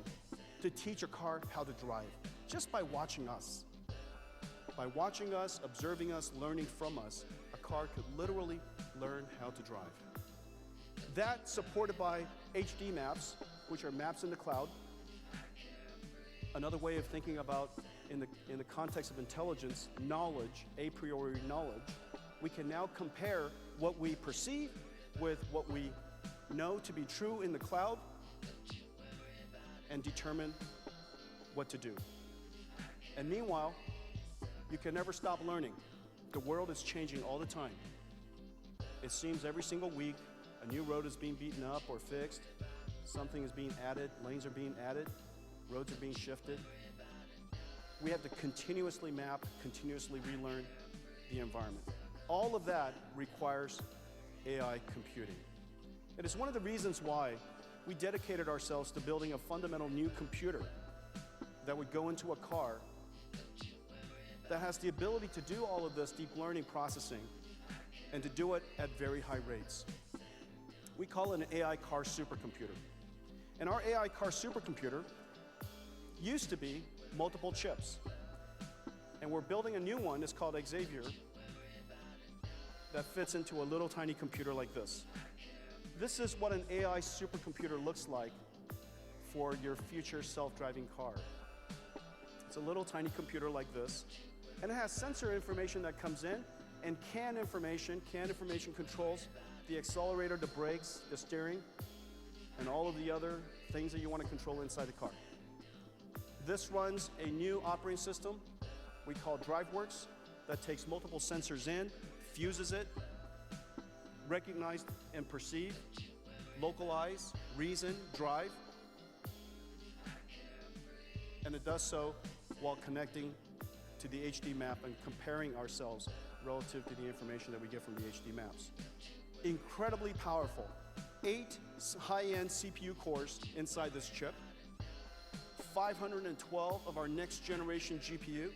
to teach a car how to drive, just by watching us. By watching us, observing us, learning from us, a car could literally learn how to drive. That supported by HD maps, which are maps in the cloud. Another way of thinking about, in the context of intelligence, knowledge, a priori knowledge, we can now compare what we perceive with what we know to be true in the cloud and determine what to do. And meanwhile, you can never stop learning. The world is changing all the time. It seems every single week, a new road is being beaten up or fixed, something is being added, lanes are being added, roads are being shifted. We have to continuously map, continuously relearn the environment. All of that requires AI computing. It is one of the reasons why we dedicated ourselves to building a fundamental new computer that would go into a car that has the ability to do all of this deep learning processing and to do it at very high rates. We call it an AI car supercomputer. And our AI car supercomputer used to be multiple chips. And we're building a new one, it's called Xavier, that fits into a little tiny computer like this. This is what an AI supercomputer looks like for your future self-driving car. It's a little tiny computer like this, and it has sensor information that comes in, and CAN information controls the accelerator, the brakes, the steering, and all of the other things that you want to control inside the car. This runs a new operating system we call DriveWorks that takes multiple sensors in, fuses it, recognize and perceive, localize, reason, drive, and it does so while connecting to the HD map and comparing ourselves relative to the information that we get from the HD maps. Incredibly powerful. 8 high-end CPU cores inside this chip, 512 of our next generation GPU.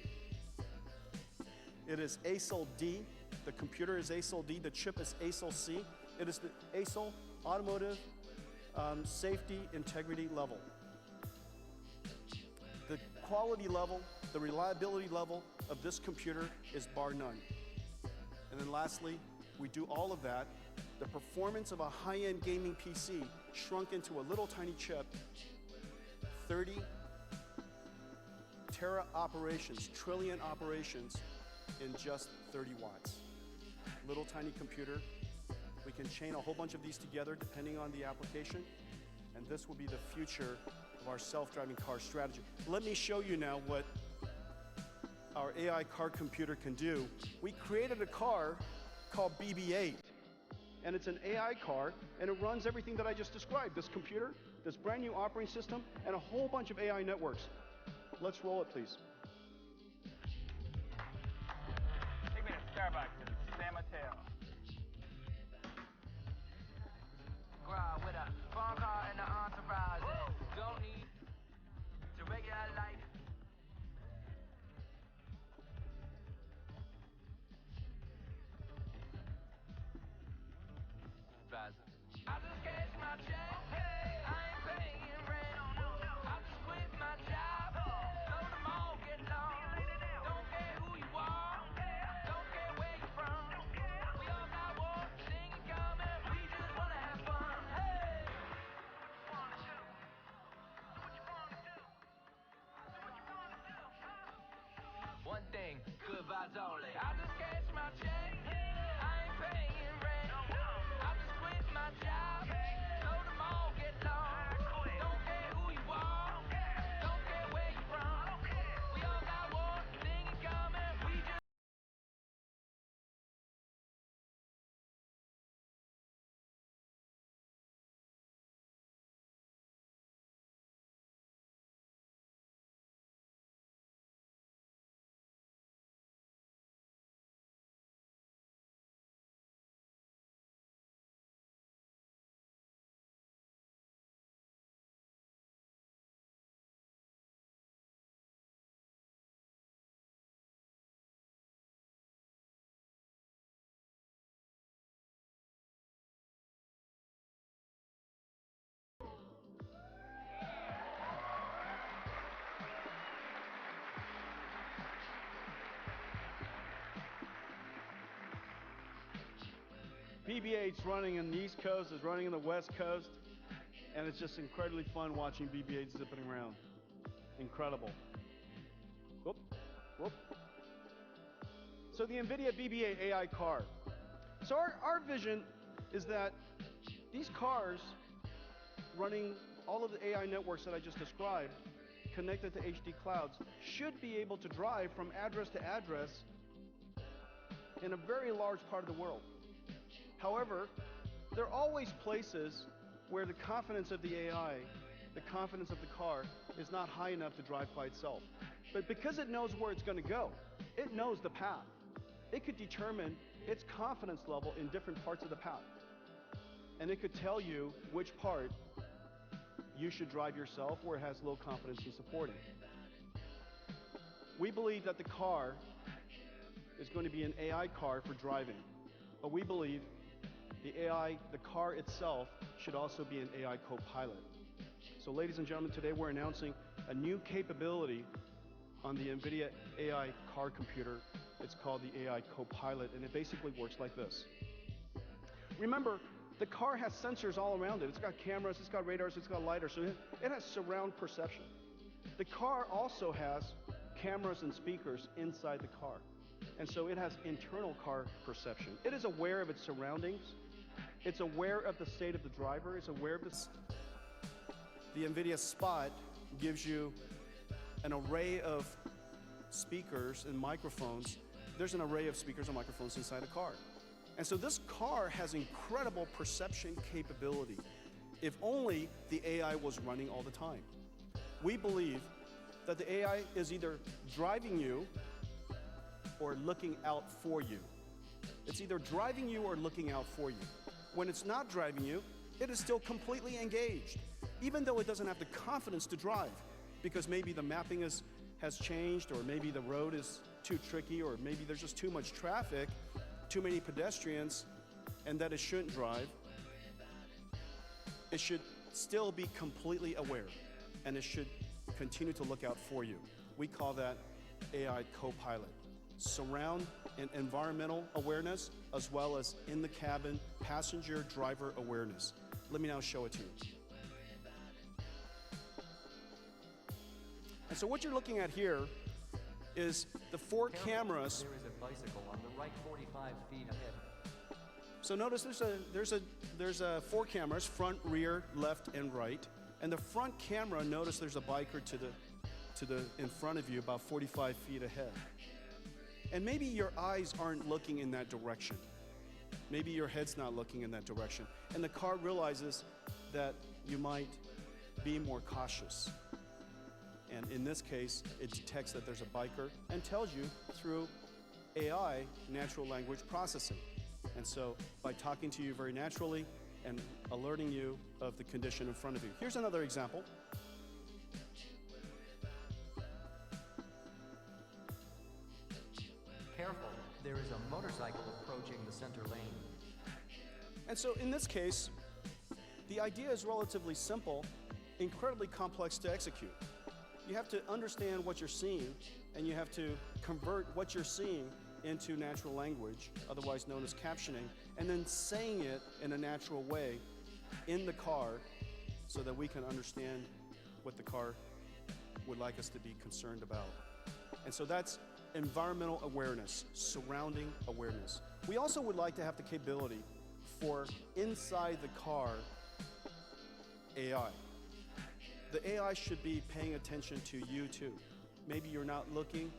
It is ASIL D. The computer is ASIL D. The chip is ASIL C. It is the ASIL Automotive Safety Integrity level. The quality level, the reliability level of this computer is bar none. And then lastly, we do all of that. The performance of a high-end gaming PC shrunk into a little tiny chip, 30 tera operations, trillion operations in just 30 watts. Little tiny computer. We can chain a whole bunch of these together depending on the application, and this will be the future of our self-driving car strategy. Let me show you now what our AI car computer can do. We created a car called BB-8, and it's an AI car, and it runs everything that I just described. This computer, this brand new operating system, and a whole bunch of AI networks. Let's roll it, please. Take me to Starbucks in San Mateo. Grind with a phone call and the entourage. Don't need to regular life. everything. Good vibes only. I just cash my check. I ain't paying rent. I just quit my job. Go to mall, get lost. Don't care who you are. Don't care where you're from. We all got one thing in common. We just BB-8's running in the East Coast, is running in the West Coast, and it's just incredibly fun watching BB-8 zipping around. Incredible. Whoop, whoop. So the Nvidia BB-8 AI car. So our vision is that these cars running all of the AI networks that I just described, connected to HD clouds, should be able to drive from address to address in a very large part of the world. However, there are always places where the confidence of the AI, the confidence of the car, is not high enough to drive by itself. But because it knows where it's going to go, it knows the path. It could determine its confidence level in different parts of the path. And it could tell you which part you should drive yourself where it has low confidence in supporting. We believe that the car is going to be an AI car for driving. But we believe the car itself should also be an AI co-pilot. So ladies and gentlemen, today we're announcing a new capability on the Nvidia AI car computer. It's called the AI co-pilot, and it basically works like this. Remember, the car has sensors all around it. It's got cameras, it's got radars, it's got lidars, so it has surround perception. The car also has cameras and speakers inside the car. And so it has internal car perception. It is aware of its surroundings. It's aware of the state of the driver. It's aware of this. The Nvidia Spot gives you an array of speakers and microphones. There's an array of speakers and microphones inside a car. And so this car has incredible perception capability, if only the AI was running all the time. We believe that the AI is either driving you or looking out for you. It's either driving you or looking out for you. When it's not driving you, it is still completely engaged, even though it doesn't have the confidence to drive, because maybe the mapping has changed, or maybe the road is too tricky, or maybe there's just too much traffic, too many pedestrians, and that it shouldn't drive. It should still be completely aware, and it should continue to look out for you. We call that AI co-pilot. Surround and environmental awareness, as well as in the cabin passenger driver awareness. Let me now show it to you. And so what you're looking at here is the 4 cameras. There is a bicycle on the right 45 feet ahead. So notice there's 4 cameras, front, rear, left, and right. And the front camera, notice there's a biker in front of you about 45 feet ahead. And maybe your eyes aren't looking in that direction. Maybe your head's not looking in that direction. And the car realizes that you might be more cautious. And in this case, it detects that there's a biker and tells you through AI, natural language processing. And so by talking to you very naturally and alerting you of the condition in front of you. Here's another example. Careful, there is a motorcycle approaching the center lane. And so in this case, the idea is relatively simple, incredibly complex to execute. You have to understand what you're seeing, and you have to convert what you're seeing into natural language, otherwise known as captioning, and then saying it in a natural way in the car so that we can understand what the car would like us to be concerned about. And so that's environmental awareness, surrounding awareness. We also would like to have the capability for inside the car AI. The AI should be paying attention to you too. Maybe you're not looking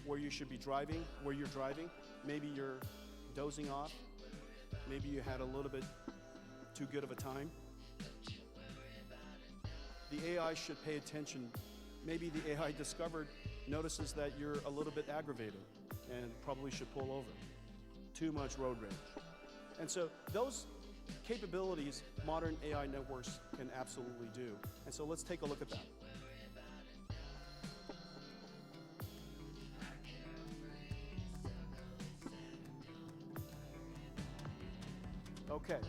where you should be driving, where you're driving. Maybe you're dozing off. Maybe you had a little bit too good of a time. The AI should pay attention. Maybe the AI notices that you're a little bit aggravated and probably should pull over. Too much road rage. And so those capabilities modern AI networks can absolutely do. And so let's take a look at that. Okay.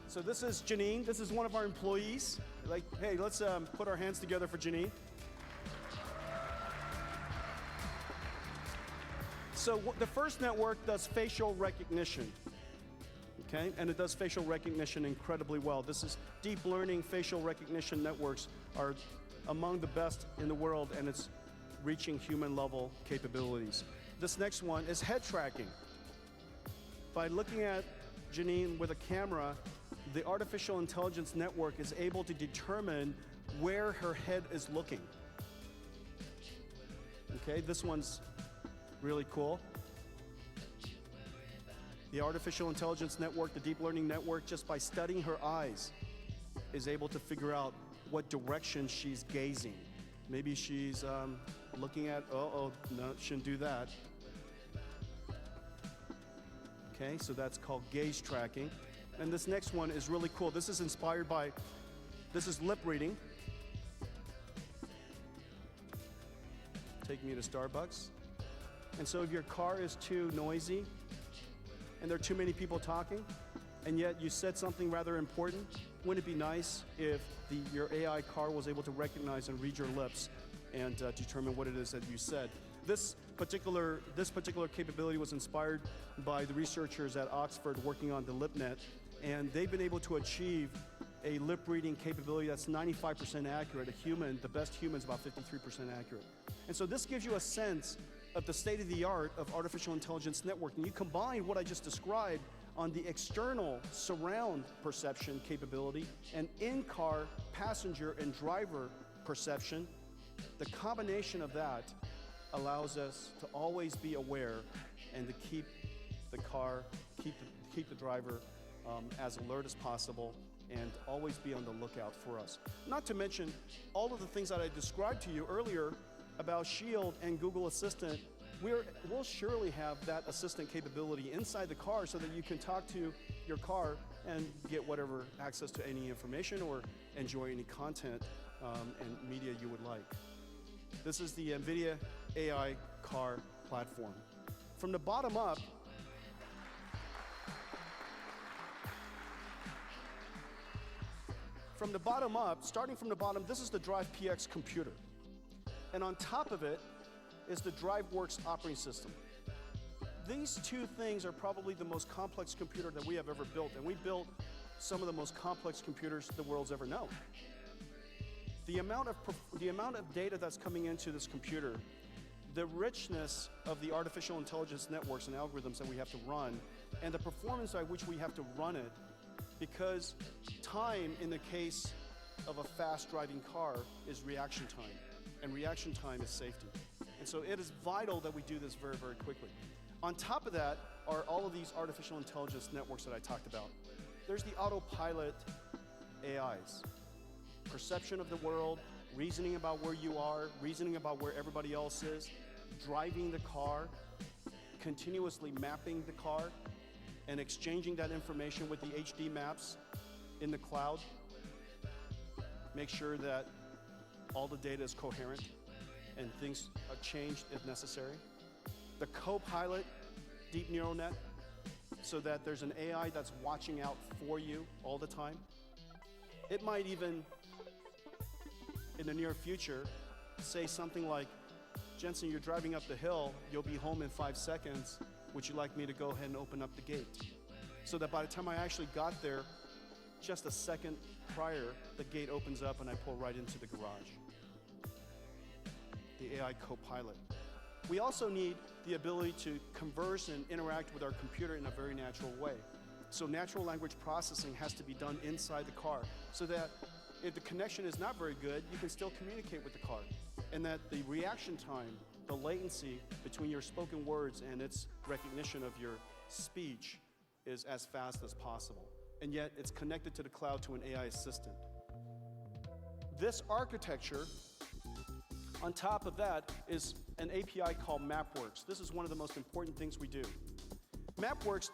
So this is Janine. This is one of our employees. Like, hey, let's put our hands together for Janine. So the first network does facial recognition. Okay, and it does facial recognition incredibly well. This is deep learning facial recognition networks are among the best in the world, and it's reaching human level capabilities. This next one is head tracking. By looking at Janine with a camera, the artificial intelligence network is able to determine where her head is looking. Okay, this one's really cool. The artificial intelligence network, the deep learning network, just by studying her eyes, is able to figure out what direction she's gazing. Maybe she's looking at, no, shouldn't do that. Okay, so that's called gaze tracking. And this next one is really cool. This is inspired by, this is lip reading. Take me to Starbucks. And so if your car is too noisy, and there are too many people talking, and yet you said something rather important, wouldn't it be nice if your AI car was able to recognize and read your lips and determine what it is that you said? This particular capability was inspired by the researchers at Oxford working on the LipNet, and they've been able to achieve a lip reading capability that's 95% accurate. A human, the best human, is about 53% accurate. And so this gives you a sense of the state of the art of artificial intelligence networking. You combine what I just described on the external surround perception capability and in-car passenger and driver perception. The combination of that allows us to always be aware and to keep the car, keep the driver as alert as possible, and always be on the lookout for us. Not to mention all of the things that I described to you earlier about Shield and Google Assistant. We'll surely have that assistant capability inside the car so that you can talk to your car and get whatever access to any information or enjoy any content and media you would like. This is the Nvidia AI car platform. From the bottom up, starting from the bottom, this is the Drive PX computer. And on top of it is the DriveWorks operating system. These two things are probably the most complex computer that we have ever built, and we built some of the most complex computers the world's ever known. The amount of data that's coming into this computer, the richness of the artificial intelligence networks and algorithms that we have to run, and the performance by which we have to run it, because time in the case of a fast driving car is reaction time, and reaction time is safety. And so it is vital that we do this very, very quickly. On top of that are all of these artificial intelligence networks that I talked about. There's the autopilot AIs. Perception of the world, reasoning about where you are, reasoning about where everybody else is, driving the car, continuously mapping the car, and exchanging that information with the HD maps in the cloud. Make sure that all the data is coherent and things are changed if necessary. The co-pilot deep neural net, so that there's an AI that's watching out for you all the time. It might even, in the near future, say something like, Jensen, you're driving up the hill, you'll be home in 5 seconds. Would you like me to go ahead and open up the gate? So that by the time I actually got there, just a second prior, the gate opens up and I pull right into the garage. The AI co-pilot. We also need the ability to converse and interact with our computer in a very natural way. So natural language processing has to be done inside the car so that if the connection is not very good, you can still communicate with the car. And that the reaction time, the latency between your spoken words and its recognition of your speech is as fast as possible. And yet it's connected to the cloud to an AI assistant. This architecture, on top of that, is an API called MapWorks. This is one of the most important things we do. MapWorks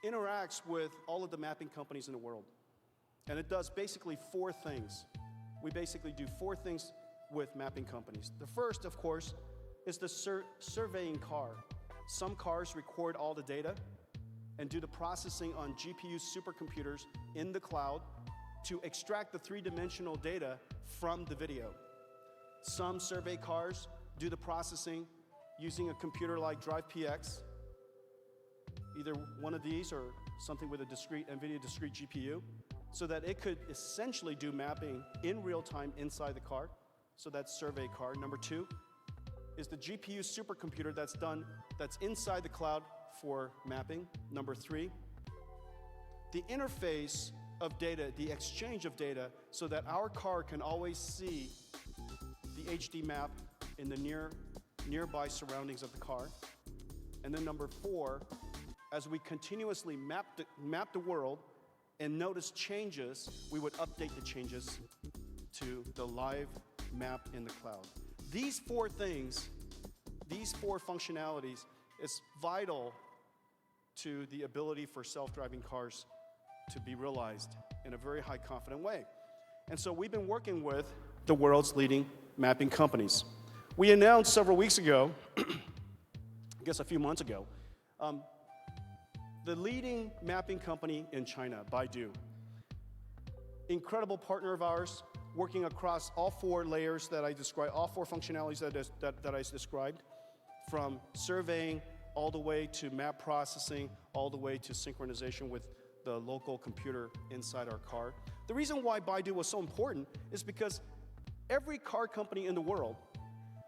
interacts with all of the mapping companies in the world. And it does basically 4 things. We basically do 4 things with mapping companies. The first, of course, is the surveying car. Some cars record all the data and do the processing on GPU supercomputers in the cloud to extract the 3-dimensional data from the video. Some survey cars do the processing using a computer like DrivePX, either one of these or something with a discrete Nvidia discrete GPU, so that it could essentially do mapping in real time inside the car. So that's survey car. Number 2 is the GPU supercomputer that's inside the cloud for mapping. Number 3, the interface of data, the exchange of data, so that our car can always see the HD map in the nearby surroundings of the car. And then number 4, as we continuously map the world and notice changes, we would update the changes to the live map in the cloud. These 4 things, these 4 functionalities is vital to the ability for self-driving cars to be realized in a very high confident way. And so we've been working with the world's leading mapping companies. We announced several weeks ago, I guess a few months ago, the leading mapping company in China, Baidu. Incredible partner of ours, working across all 4 layers that I described, all 4 functionalities that I described, from surveying all the way to map processing, all the way to synchronization with the local computer inside our car. The reason why Baidu was so important is because every car company in the world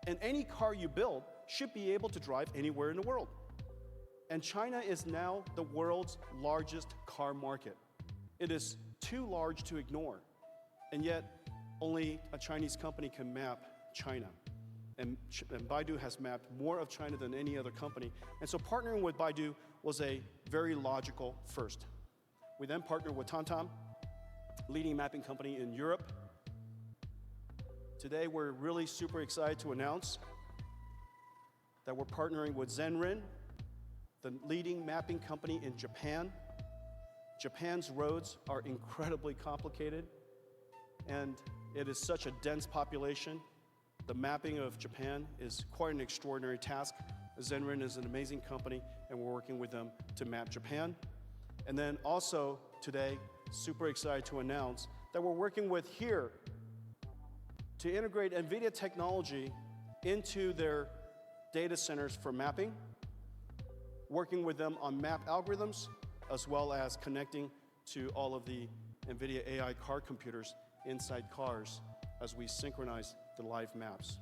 and any car you build should be able to drive anywhere in the world. And China is now the world's largest car market. It is too large to ignore. And yet, only a Chinese company can map China. And Baidu has mapped more of China than any other company. And so partnering with Baidu was a very logical first. We then partnered with TomTom, leading mapping company in Europe. Today, we're really super excited to announce that we're partnering with Zenrin, the leading mapping company in Japan. Japan's roads are incredibly complicated, and it is such a dense population. The mapping of Japan is quite an extraordinary task. Zenrin is an amazing company, and we're working with them to map Japan. And then also today, super excited to announce that we're working with HERE to integrate Nvidia technology into their data centers for mapping, working with them on map algorithms, as well as connecting to all of the Nvidia AI car computers inside cars as we synchronize the live maps.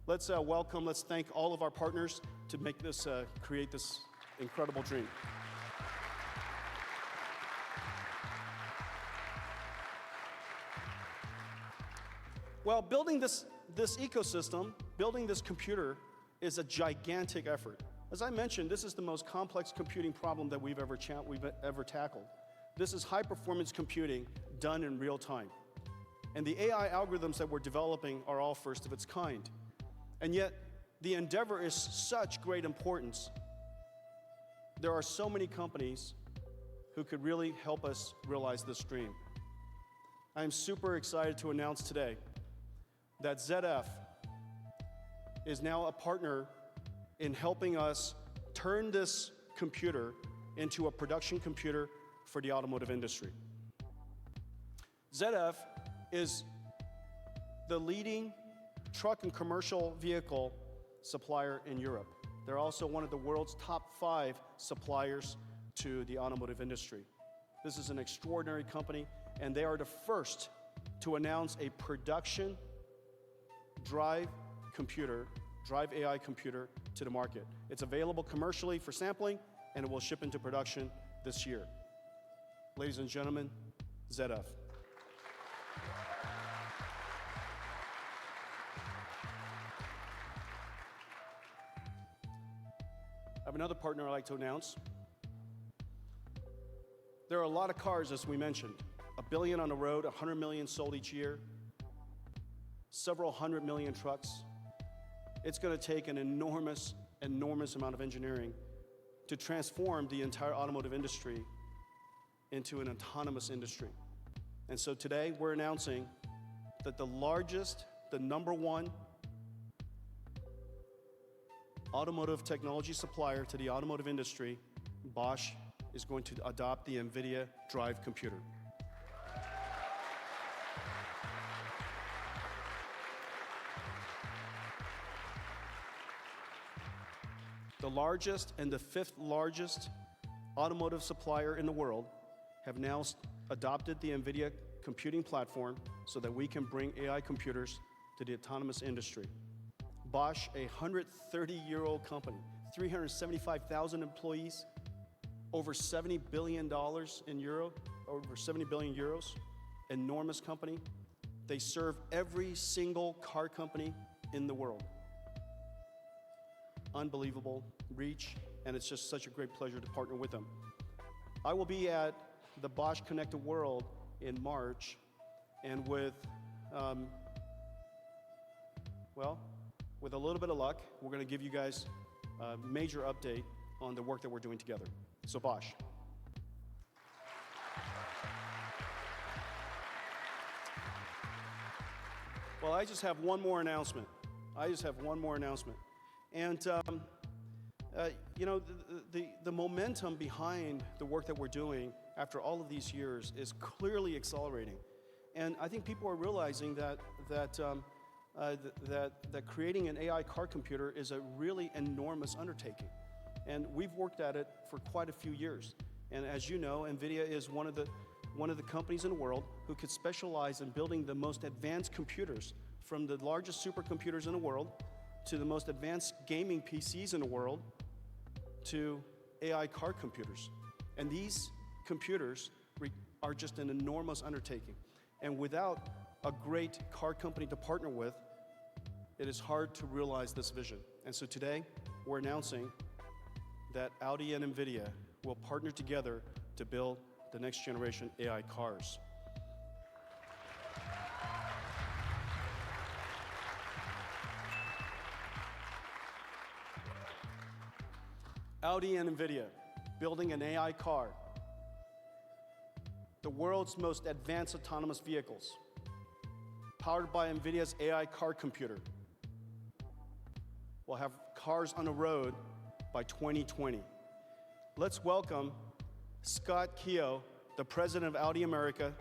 Let's thank all of our partners to make this, create this incredible dream. Well, building this ecosystem, building this computer is a gigantic effort. As I mentioned, this is the most complex computing problem that we've ever tackled. This is high-performance computing done in real time. And the AI algorithms that we're developing are all first of its kind. And yet, the endeavor is such great importance. There are so many companies who could really help us realize this dream. I am super excited to announce today that ZF is now a partner in helping us turn this computer into a production computer for the automotive industry. ZF is the leading truck and commercial vehicle supplier in Europe. They're also one of the world's top 5 suppliers to the automotive industry. This is an extraordinary company, and they are the first to announce a production drive computer Drive AI computer to the market. It's available commercially for sampling, and it will ship into production this year. Ladies and gentlemen, ZF. I have another partner I'd like to announce. There are a lot of cars, as we mentioned. 1 billion on the road, 100 million sold each year, several 100 million trucks. It's going to take an enormous amount of engineering to transform the entire automotive industry into an autonomous industry. And so today we're announcing that the number one automotive technology supplier to the automotive industry, Bosch, is going to adopt the Nvidia Drive computer. The largest and the 5th largest automotive supplier in the world have now adopted the Nvidia computing platform so that we can bring AI computers to the autonomous industry. Bosch, a 130-year-old company, 375,000 employees, over $70 billion over 70 billion euros, enormous company. They serve every single car company in the world. Unbelievable reach, and it's just such a great pleasure to partner with them. I will be at the Bosch Connected World in March, and with a little bit of luck, we're going to give you guys a major update on the work that we're doing together. So Bosch. Well, I just have one more announcement. And, you know, the momentum behind the work that we're doing after all of these years is clearly accelerating. And I think people are realizing that creating an AI car computer is a really enormous undertaking. And we've worked at it for quite a few years. And as you know, Nvidia is one of the companies in the world who could specialize in building the most advanced computers, from the largest supercomputers in the world to the most advanced gaming PCs in the world to AI car computers. And these computers are just an enormous undertaking. And without a great car company to partner with, it is hard to realize this vision. And so today, we're announcing that Audi and Nvidia will partner together to build the next generation AI cars. Audi and Nvidia building an AI car, the world's most advanced autonomous vehicles, powered by Nvidia's AI car computer. We'll have cars on the road by 2020. Let's welcome Scott Keogh, the president of Audi America,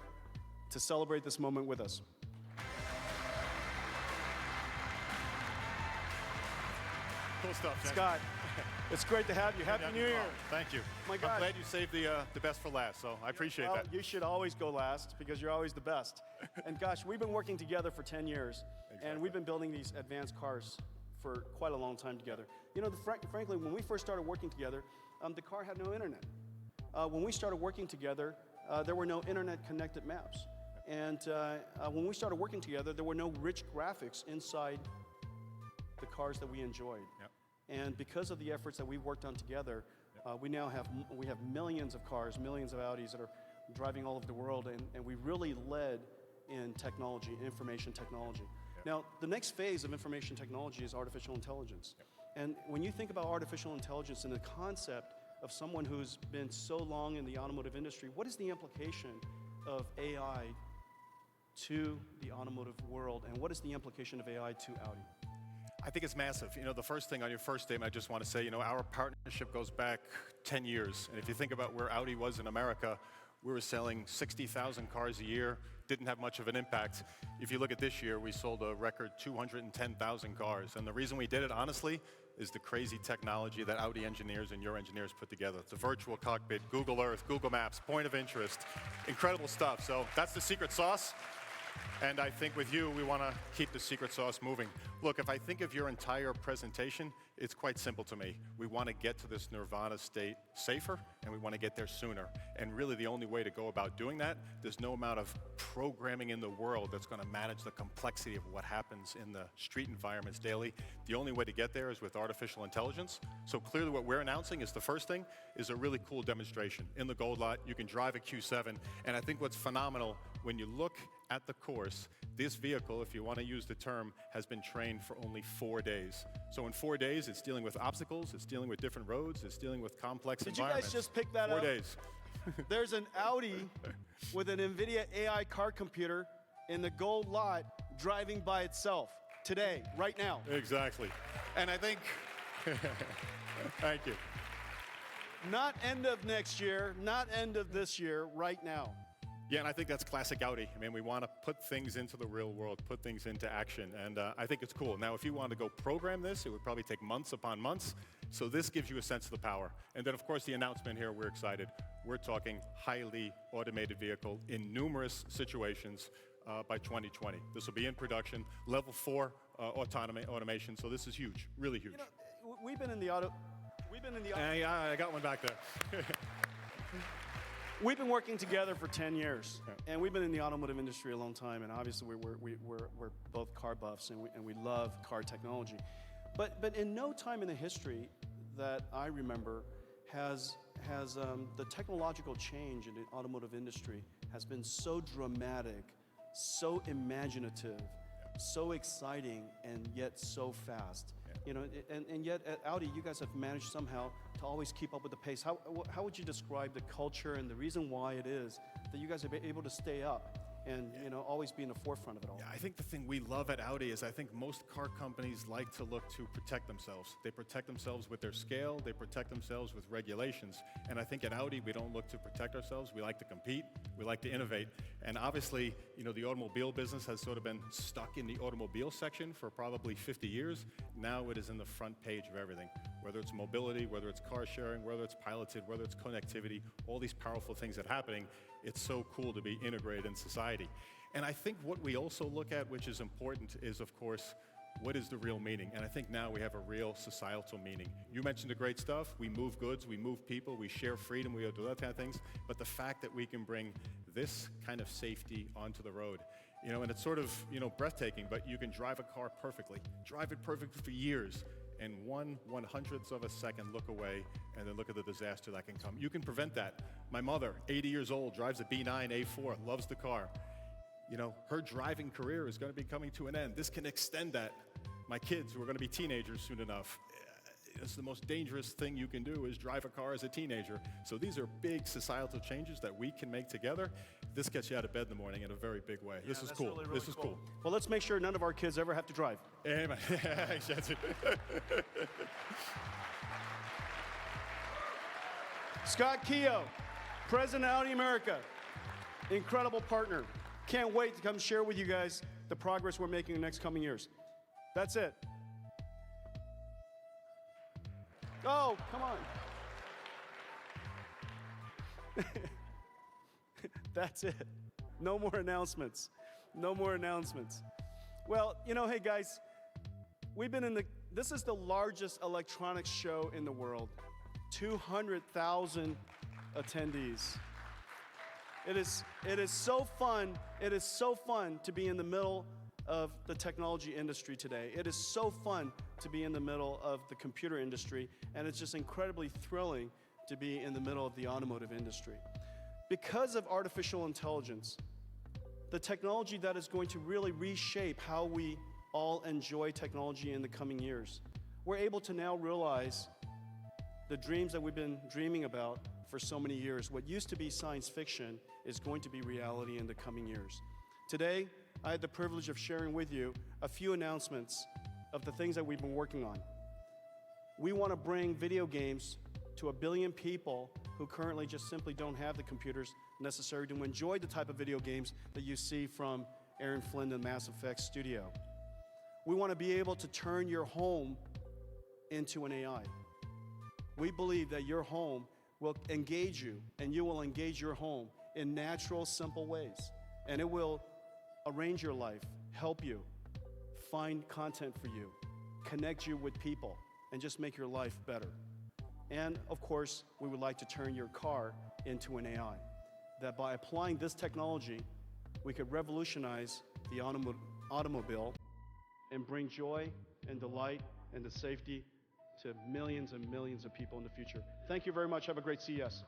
to celebrate this moment with us. Cool stuff, Jack. Scott, it's great to have you. Happy New Year. Thank you. My God. I'm glad you saved the best for last, so I appreciate that. You should always go last because you're always the best. And gosh, we've been working together for 10 years, and we've been building these advanced cars for quite a long time together. You know, frankly, when we first started working together, the car had no internet. When we started working together, there were no internet-connected maps. And when we started working together, there were no rich graphics inside the cars that we enjoyed. Yep. And because of the efforts that we've worked on together, we now have millions of cars, millions of Audis that are driving all over the world, and we really led in technology, information technology. Yep. Now, the next phase of information technology is artificial intelligence. Yep. And when you think about artificial intelligence and the concept of someone who's been so long in the automotive industry, what is the implication of AI to the automotive world, and what is the implication of AI to Audi? I think it's massive. You know, the first thing on your first statement, I just want to say, you know, our partnership goes back 10 years. And if you think about where Audi was in America, we were selling 60,000 cars a year, didn't have much of an impact. If you look at this year, we sold a record 210,000 cars. And the reason we did it, honestly, is the crazy technology that Audi engineers and your engineers put together. It's a virtual cockpit, Google Earth, Google Maps, point of interest, incredible stuff. So that's the secret sauce. And I think with you, we want to keep the secret sauce moving. Look, if I think of your entire presentation, it's quite simple to me. We want to get to this nirvana state safer, and we want to get there sooner. And really, the only way to go about doing that, there's no amount of programming in the world that's going to manage the complexity of what happens in the street environments daily. The only way to get there is with artificial intelligence. So clearly what we're announcing is the first thing is a really cool demonstration. In the Gold Lot, you can drive a Q7, and I think what's phenomenal, when you look at the course, this vehicle, if you want to use the term, has been trained for only 4 days. So in 4 days, it's dealing with obstacles, it's dealing with different roads, it's dealing with complex environments. Did you guys just pick that up? 4 days. There's an Audi with an Nvidia AI car computer in the Gold Lot driving by itself today, right now. Exactly. And I think, thank you. Not end of next year, not end of this year, right now. Yeah, and I think that's classic Audi. I mean, we want to put things into the real world, put things into action, and I think it's cool. Now, if you wanted to go program this, it would probably take months upon months, so this gives you a sense of the power. And then, of course, the announcement here, we're excited. We're talking highly automated vehicle in numerous situations by 2020. This will be in production, level 4 automation, so this is huge, really huge. You know, we've been in the auto... Yeah, I got one back there. We've been working together for 10 years, and we've been in the automotive industry a long time, and obviously we're both car buffs, and we love car technology. But in no time in the history that I remember has the technological change in the automotive industry has been so dramatic, so imaginative, so exciting, and yet so fast. You know, and yet at Audi, you guys have managed somehow to always keep up with the pace. How would you describe the culture and the reason why it is that you guys have been able to stay up and always be in the forefront of it all? Yeah, I think the thing we love at Audi is I think most car companies like to look to protect themselves. They protect themselves with their scale, they protect themselves with regulations. And I think at Audi, we don't look to protect ourselves, we like to compete, we like to innovate. And obviously, the automobile business has sort of been stuck in the automobile section for probably 50 years. Now it is in the front page of everything. Whether it's mobility, whether it's car sharing, whether it's piloted, whether it's connectivity, all these powerful things that are happening, it's so cool to be integrated in society. And I think what we also look at, which is important, is, of course, what is the real meaning? And I think now we have a real societal meaning. You mentioned the great stuff. We move goods, we move people, we share freedom, we do that kind of things. But the fact that we can bring this kind of safety onto the road, and it's sort of, breathtaking, but you can drive a car perfectly, drive it perfectly for years, and 1/100th of a second look away, and then look at the disaster that can come. You can prevent that. My mother, 80 years old, drives a B9 A4, loves the car. Her driving career is going to be coming to an end. This can extend that. My kids, who are going to be teenagers soon enough, it's the most dangerous thing you can do is drive a car as a teenager. So these are big societal changes that we can make together. This gets you out of bed in the morning in a very big way. This is cool. Really, really this is cool. Well, let's make sure none of our kids ever have to drive. Amen. Scott Keogh, President of Audi America, incredible partner. Can't wait to come share with you guys the progress we're making in the next coming years. That's it. Oh, come on. That's it. No more announcements. No more announcements. Well, hey guys, this is the largest electronics show in the world. 200,000 attendees. It is so fun. It is so fun to be in the middle of the technology industry today. It is so fun to be in the middle of the computer industry, and it's just incredibly thrilling to be in the middle of the automotive industry. Because of artificial intelligence, the technology that is going to really reshape how we all enjoy technology in the coming years, we're able to now realize the dreams that we've been dreaming about for so many years. What used to be science fiction is going to be reality in the coming years. Today, I had the privilege of sharing with you a few announcements of the things that we've been working on. We want to bring video games to 1 billion people who currently just simply don't have the computers necessary to enjoy the type of video games that you see from Aaron Flynn and Mass Effect Studio. We want to be able to turn your home into an AI. We believe that your home will engage you, and you will engage your home in natural, simple ways. And it will arrange your life, help you, find content for you, connect you with people, and just make your life better. And of course, we would like to turn your car into an AI. That by applying this technology, we could revolutionize the automobile and bring joy and delight and the safety to millions and millions of people in the future. Thank you very much. Have a great CES.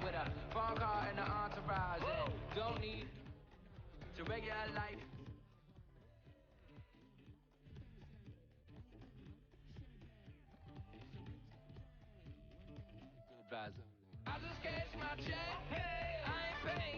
With a phone call and an entourage, and don't need to regular life. I just cashed my check. I ain't paying